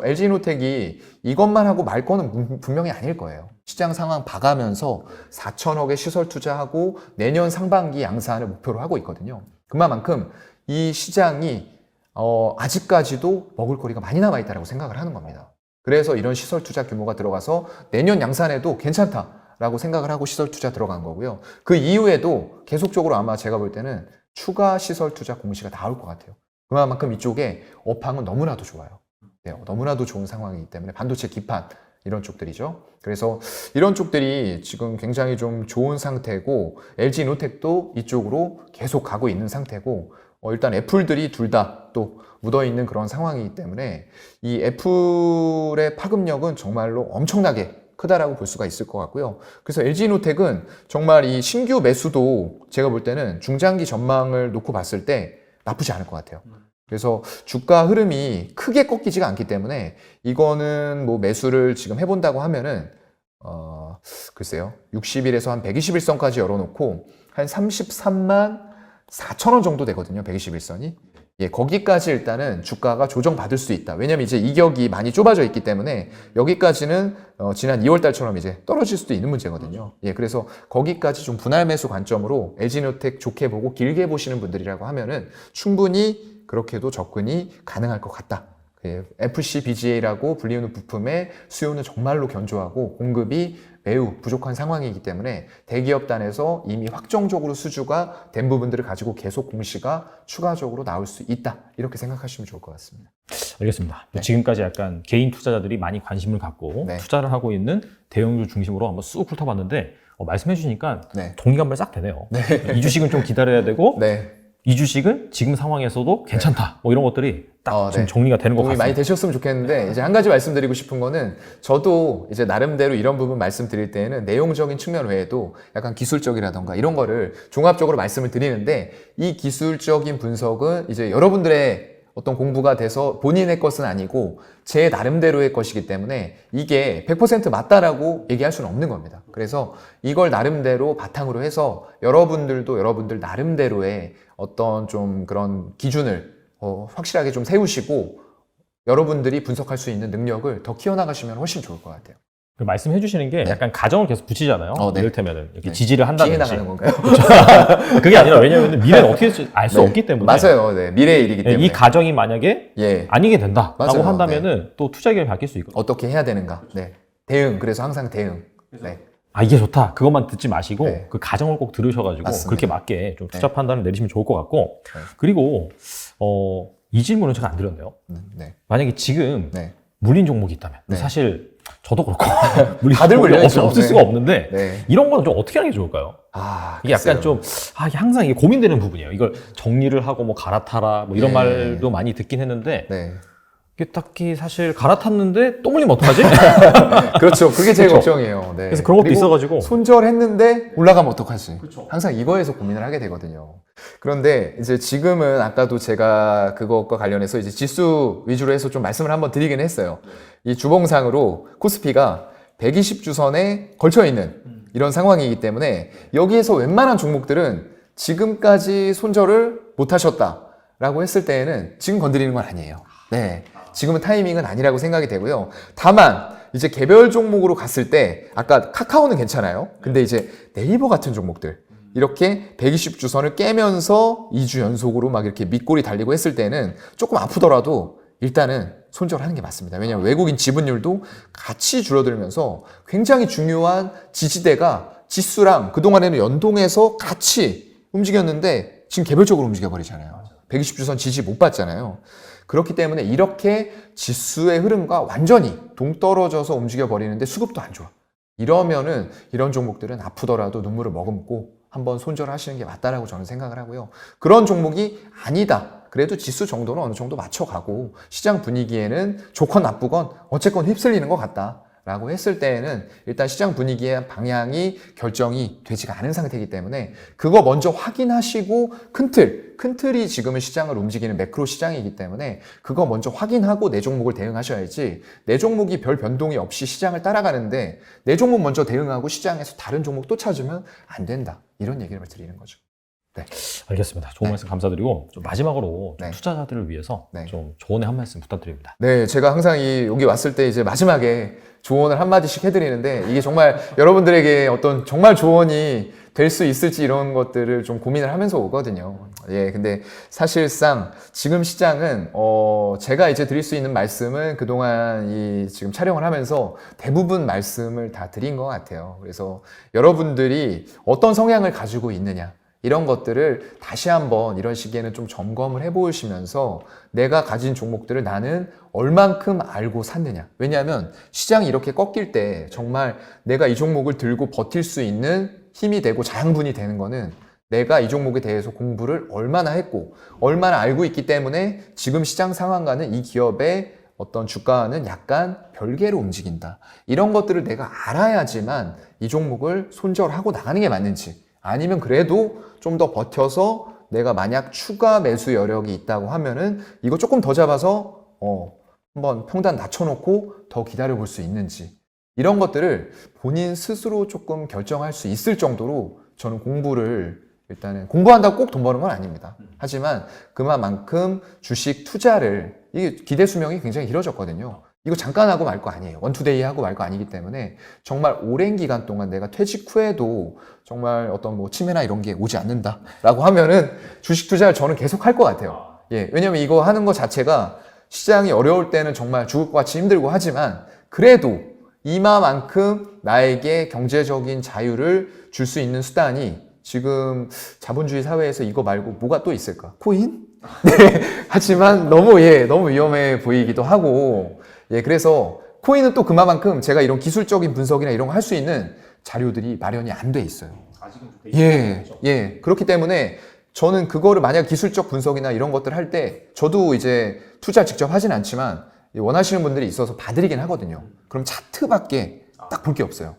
LG이노텍이 이것만 하고 말 거는 분명히 아닐 거예요. 시장 상황 봐가면서 4천억의 시설 투자하고 내년 상반기 양산을 목표로 하고 있거든요. 그만큼 이 시장이 아직까지도 먹을 거리가 많이 남아있다고 생각을 하는 겁니다. 그래서 이런 시설 투자 규모가 들어가서 내년 양산에도 괜찮다라고 생각을 하고 시설 투자 들어간 거고요. 그 이후에도 계속적으로 아마 제가 볼 때는 추가 시설 투자 공시가 나올 것 같아요. 그만큼 이쪽에 업황은 너무나도 좋아요. 너무나도 좋은 상황이기 때문에 반도체 기판 이런 쪽들이죠. 그래서 이런 쪽들이 지금 굉장히 좀 좋은 상태고 LG이노텍도 이쪽으로 계속 가고 있는 상태고 일단 애플들이 둘 다 또 묻어있는 그런 상황이기 때문에 이 애플의 파급력은 정말로 엄청나게 크다라고 볼 수가 있을 것 같고요. 그래서 LG이노텍은 정말 이 신규 매수도 제가 볼 때는 중장기 전망을 놓고 봤을 때 나쁘지 않을 것 같아요. 그래서 주가 흐름이 크게 꺾이지가 않기 때문에 이거는 뭐 매수를 지금 해본다고 하면은 글쎄요, 60일에서 한 120일선까지 열어놓고 한 33만 4천 원 정도 되거든요. 121선이. 예, 거기까지 일단은 주가가 조정받을 수 있다. 왜냐면 이제 이격이 많이 좁아져 있기 때문에 여기까지는 지난 2월 달처럼 이제 떨어질 수도 있는 문제거든요. 예, 그래서 거기까지 좀 분할 매수 관점으로 LG이노텍 좋게 보고 길게 보시는 분들이라고 하면은 충분히 그렇게도 접근이 가능할 것 같다. FC BGA라고 불리우는 부품의 수요는 정말로 견조하고 공급이 매우 부족한 상황이기 때문에 대기업단에서 이미 확정적으로 수주가 된 부분들을 가지고 계속 공시가 추가적으로 나올 수 있다. 이렇게 생각하시면 좋을 것 같습니다. 알겠습니다. 네. 지금까지 약간 개인 투자자들이 많이 관심을 갖고 네. 투자를 하고 있는 대형주 중심으로 한번 쑥 훑어봤는데 말씀해 주시니까 네. 동기감을 싹 되네요. 이 주식은 좀 기다려야 되고 네. 이 주식은 지금 상황에서도 괜찮다. 뭐 이런 것들이 딱 지금 네. 정리가 되는 것 도움이 같습니다. 많이 되셨으면 좋겠는데 이제 한 가지 말씀드리고 싶은 거는 저도 이제 나름대로 이런 부분 말씀드릴 때에는 내용적인 측면 외에도 약간 기술적이라던가 이런 거를 종합적으로 말씀을 드리는데 이 기술적인 분석은 이제 여러분들의 어떤 공부가 돼서 본인의 것은 아니고 제 나름대로의 것이기 때문에 이게 100% 맞다라고 얘기할 수는 없는 겁니다. 그래서 이걸 나름대로 바탕으로 해서 여러분들도 여러분들 나름대로의 어떤 좀 그런 기준을 확실하게 좀 세우시고 여러분들이 분석할 수 있는 능력을 더 키워나가시면 훨씬 좋을 것 같아요. 말씀해 주시는 게 약간 가정을 계속 붙이잖아요. 네. 이를테면은 이렇게 네. 지지를 한다든지. 피해 나가는 건가요? 그게 아니라 왜냐하면 미래는 어떻게 될지 알 수 네. 없기 때문에. 맞아요. 네. 미래의 일이기 때문에. 이 가정이 만약에 예. 아니게 된다라고 맞아요. 한다면은 또 투자 의견이 바뀔 수 있거든요. 어떻게 해야 되는가? 네. 대응. 그래서 항상 대응. 네. 이게 좋다. 그것만 듣지 마시고 네. 그 가정을 꼭 들으셔가지고 맞습니다. 그렇게 맞게 좀 투자 네. 판단을 내리시면 좋을 것 같고 네. 그리고 이 질문은 제가 안 드렸네요. 네. 만약에 지금 네. 물린 종목이 있다면 네. 사실 저도 그렇고 물린 다들 종목이 물려있죠. 없을 네. 수가 없는데 네. 이런 거는 좀 어떻게 하는 게 좋을까요? 이게 약간 글쎄요. 좀 이게 항상 이게 고민되는 부분이에요. 이걸 정리를 하고 뭐 갈아타라 뭐 이런 네. 말도 많이 듣긴 했는데 네. 이게 딱히 사실 갈아탔는데 또 물리면 어떡하지? 그렇죠. 그게 제일 그렇죠. 걱정이에요. 네. 그래서 그런 것도 그리고 있어가지고 손절했는데 올라가면 어떡하지? 항상 이거에서 고민을 하게 되거든요. 그런데 이제 지금은 아까도 제가 그것과 관련해서 이제 지수 위주로 해서 좀 말씀을 한번 드리긴 했어요. 이 주봉상으로 코스피가 120주선에 걸쳐 있는 이런 상황이기 때문에 여기에서 웬만한 종목들은 지금까지 손절을 못 하셨다라고 했을 때에는 지금 건드리는 건 아니에요. 네. 지금은 타이밍은 아니라고 생각이 되고요. 다만 이제 개별 종목으로 갔을 때 아까 카카오는 괜찮아요. 근데 이제 네이버 같은 종목들 이렇게 120주선을 깨면서 2주 연속으로 막 이렇게 밑골이 달리고 했을 때는 조금 아프더라도 일단은 손절하는 게 맞습니다. 왜냐하면 외국인 지분율도 같이 줄어들면서 굉장히 중요한 지지대가 지수랑 그동안에는 연동해서 같이 움직였는데 지금 개별적으로 움직여버리잖아요. 120주선 지지 못 받잖아요. 그렇기 때문에 이렇게 지수의 흐름과 완전히 동떨어져서 움직여버리는데 수급도 안 좋아. 이러면은 이런 종목들은 아프더라도 눈물을 머금고 한번 손절하시는 게 맞다라고 저는 생각을 하고요. 그런 종목이 아니다. 그래도 지수 정도는 어느 정도 맞춰가고 시장 분위기에는 좋건 나쁘건 어쨌건 휩쓸리는 것 같다. 라고 했을 때에는 일단 시장 분위기의 방향이 결정이 되지가 않은 상태이기 때문에 그거 먼저 확인하시고 큰 틀이 지금은 시장을 움직이는 매크로 시장이기 때문에 그거 먼저 확인하고 내 종목을 대응하셔야지 내 종목이 별 변동이 없이 시장을 따라가는데 내 종목 먼저 대응하고 시장에서 다른 종목 또 찾으면 안 된다. 이런 얘기를 드리는 거죠. 네. 알겠습니다. 좋은 말씀 감사드리고 좀 마지막으로 좀 네. 투자자들을 위해서 네. 좀 조언의 한 말씀 부탁드립니다. 네, 제가 항상 여기 왔을 때 이제 마지막에 조언을 한마디씩 해드리는데 이게 정말 여러분들에게 어떤 정말 조언이 될 수 있을지 이런 것들을 좀 고민을 하면서 오거든요. 예, 근데 사실상 지금 시장은, 제가 이제 드릴 수 있는 말씀은 그동안 지금 촬영을 하면서 대부분 말씀을 다 드린 것 같아요. 그래서 여러분들이 어떤 성향을 가지고 있느냐. 이런 것들을 다시 한번 이런 시기에는 좀 점검을 해보시면서 내가 가진 종목들을 나는 얼만큼 알고 샀느냐. 왜냐하면 시장이 이렇게 꺾일 때 정말 내가 이 종목을 들고 버틸 수 있는 힘이 되고 자양분이 되는 거는 내가 이 종목에 대해서 공부를 얼마나 했고 얼마나 알고 있기 때문에 지금 시장 상황과는 이 기업의 어떤 주가는 약간 별개로 움직인다. 이런 것들을 내가 알아야지만 이 종목을 손절하고 나가는 게 맞는지, 아니면 그래도 좀 더 버텨서 내가 만약 추가 매수 여력이 있다고 하면은 이거 조금 더 잡아서 한번 평단 낮춰놓고 더 기다려 볼 수 있는지, 이런 것들을 본인 스스로 조금 결정할 수 있을 정도로 저는 공부를, 일단은 공부한다고 꼭 돈 버는 건 아닙니다. 하지만 그만큼 주식 투자를, 이게 기대 수명이 굉장히 길어졌거든요. 이거 잠깐 하고 말 거 아니에요. 원투데이 하고 말 거 아니기 때문에 정말 오랜 기간 동안 내가 퇴직 후에도 정말 어떤 뭐 치매나 이런 게 오지 않는다라고 하면은 주식 투자를 저는 계속 할 것 같아요. 예, 왜냐면 이거 하는 것 자체가 시장이 어려울 때는 정말 죽을 것 같이 힘들고 하지만 그래도 이마만큼 나에게 경제적인 자유를 줄 수 있는 수단이 지금 자본주의 사회에서 이거 말고 뭐가 또 있을까? 코인? 네. 하지만 너무 위험해 보이기도 하고, 그래서 코인은 또 그만큼 제가 이런 기술적인 분석이나 이런 거 할 수 있는 자료들이 마련이 안 돼 있어요. 아직은 그렇기 때문에 저는 그거를 만약 기술적 분석이나 이런 것들 할 때 저도 이제 투자 직접 하진 않지만 원하시는 분들이 있어서 봐드리긴 하거든요. 그럼 차트밖에 딱 볼 게 없어요.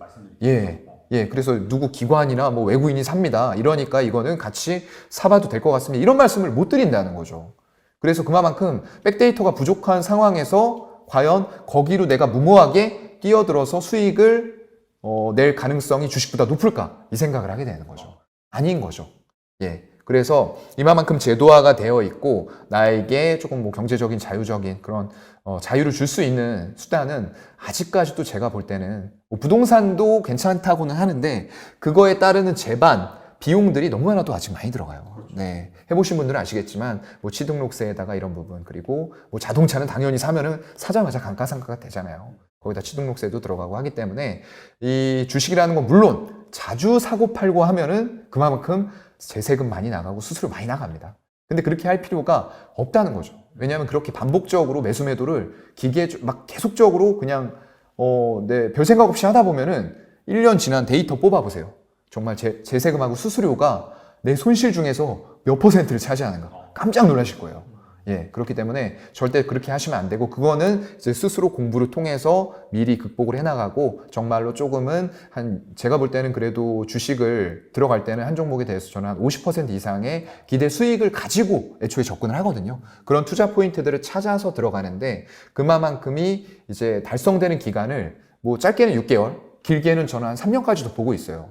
그래서 누구 기관이나 뭐 외국인이 삽니다. 이러니까 이거는 같이 사봐도 될 것 같습니다. 이런 말씀을 못 드린다는 거죠. 그래서 그만큼 백데이터가 부족한 상황에서 과연 거기로 내가 무모하게 뛰어들어서 수익을 낼 가능성이 주식보다 높을까? 이 생각을 하게 되는 거죠. 아닌 거죠. 그래서 이만큼 제도화가 되어 있고 나에게 조금 뭐 경제적인 자유적인 그런 자유를 줄 수 있는 수단은 아직까지도 제가 볼 때는 뭐 부동산도 괜찮다고는 하는데 그거에 따르는 제반 비용들이 너무나도 아직 많이 들어가요. 해보신 분들은 아시겠지만 뭐 취등록세에다가 이런 부분, 그리고 뭐 자동차는 당연히 사면은 사자마자 감가상각가 되잖아요. 거기다 취등록세도 들어가고 하기 때문에 이 주식이라는 건 물론 자주 사고 팔고 하면은 그만큼 재세금 많이 나가고 수수료 많이 나갑니다. 근데 그렇게 할 필요가 없다는 거죠. 왜냐하면 그렇게 반복적으로 매수 매도를 기계에 막 계속적으로 그냥 별 생각 없이 하다 보면은 1년 지난 데이터 뽑아보세요. 정말 재세금하고 수수료가 내 손실 중에서 몇 %를 차지하는가 깜짝 놀라실 거예요. 그렇기 때문에 절대 그렇게 하시면 안 되고, 그거는 이제 스스로 공부를 통해서 미리 극복을 해나가고, 정말로 조금은 제가 볼 때는 그래도 주식을 들어갈 때는 한 종목에 대해서 저는 한 50% 이상의 기대 수익을 가지고 애초에 접근을 하거든요. 그런 투자 포인트들을 찾아서 들어가는데 그만큼이 이제 달성되는 기간을 뭐 짧게는 6개월, 길게는 저는 한 3년까지도 보고 있어요.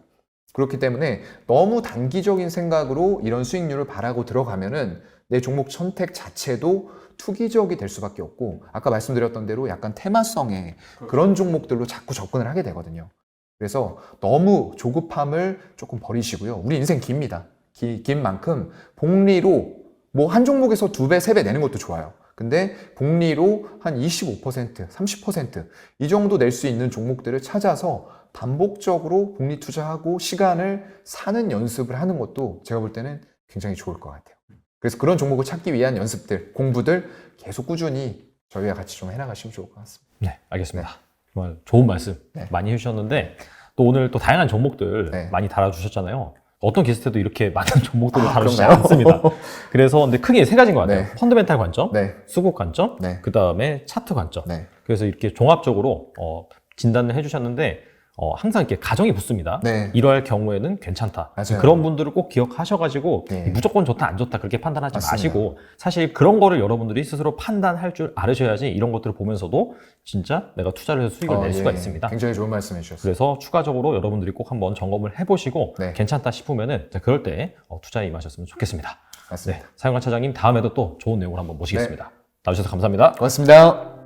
그렇기 때문에 너무 단기적인 생각으로 이런 수익률을 바라고 들어가면은 내 종목 선택 자체도 투기적이 될 수밖에 없고, 아까 말씀드렸던 대로 약간 테마성의 그런 종목들로 자꾸 접근을 하게 되거든요. 그래서 너무 조급함을 조금 버리시고요. 우리 인생 깁니다. 긴 만큼 복리로 뭐 한 종목에서 2배, 3배 내는 것도 좋아요. 근데 복리로 한 25%, 30% 이 정도 낼 수 있는 종목들을 찾아서 반복적으로 복리 투자하고 시간을 사는 연습을 하는 것도 제가 볼 때는 굉장히 좋을 것 같아요. 그래서 그런 종목을 찾기 위한 연습들, 공부들 계속 꾸준히 저희와 같이 좀 해나가시면 좋을 것 같습니다. 네, 알겠습니다. 정말 좋은 말씀 많이 해주셨는데 또 오늘 또 다양한 종목들 많이 달아주셨잖아요. 어떤 게스트도 이렇게 많은 종목들을 다루시지 않습니다. 그래서 근데 크게 세 가지인 것 같아요. 펀더멘탈 관점, 수급 관점, 그 다음에 차트 관점. 그래서 이렇게 종합적으로 진단을 해주셨는데 항상 이렇게 가정이 붙습니다. 이럴 경우에는 괜찮다. 맞아요. 그런 분들을 꼭 기억하셔가지고 무조건 좋다 안 좋다 그렇게 판단하지 마시고, 사실 그런 거를 여러분들이 스스로 판단할 줄 알으셔야지 이런 것들을 보면서도 진짜 내가 투자를 해서 수익을 낼 수가 있습니다. 굉장히 좋은 말씀해 주셨어요. 그래서 추가적으로 여러분들이 꼭 한번 점검을 해보시고 괜찮다 싶으면은 그럴 때 투자에 임하셨으면 좋겠습니다. 맞습니다. 사용관 차장님 다음에도 또 좋은 내용을 한번 모시겠습니다. 나와주셔서 감사합니다. 고맙습니다.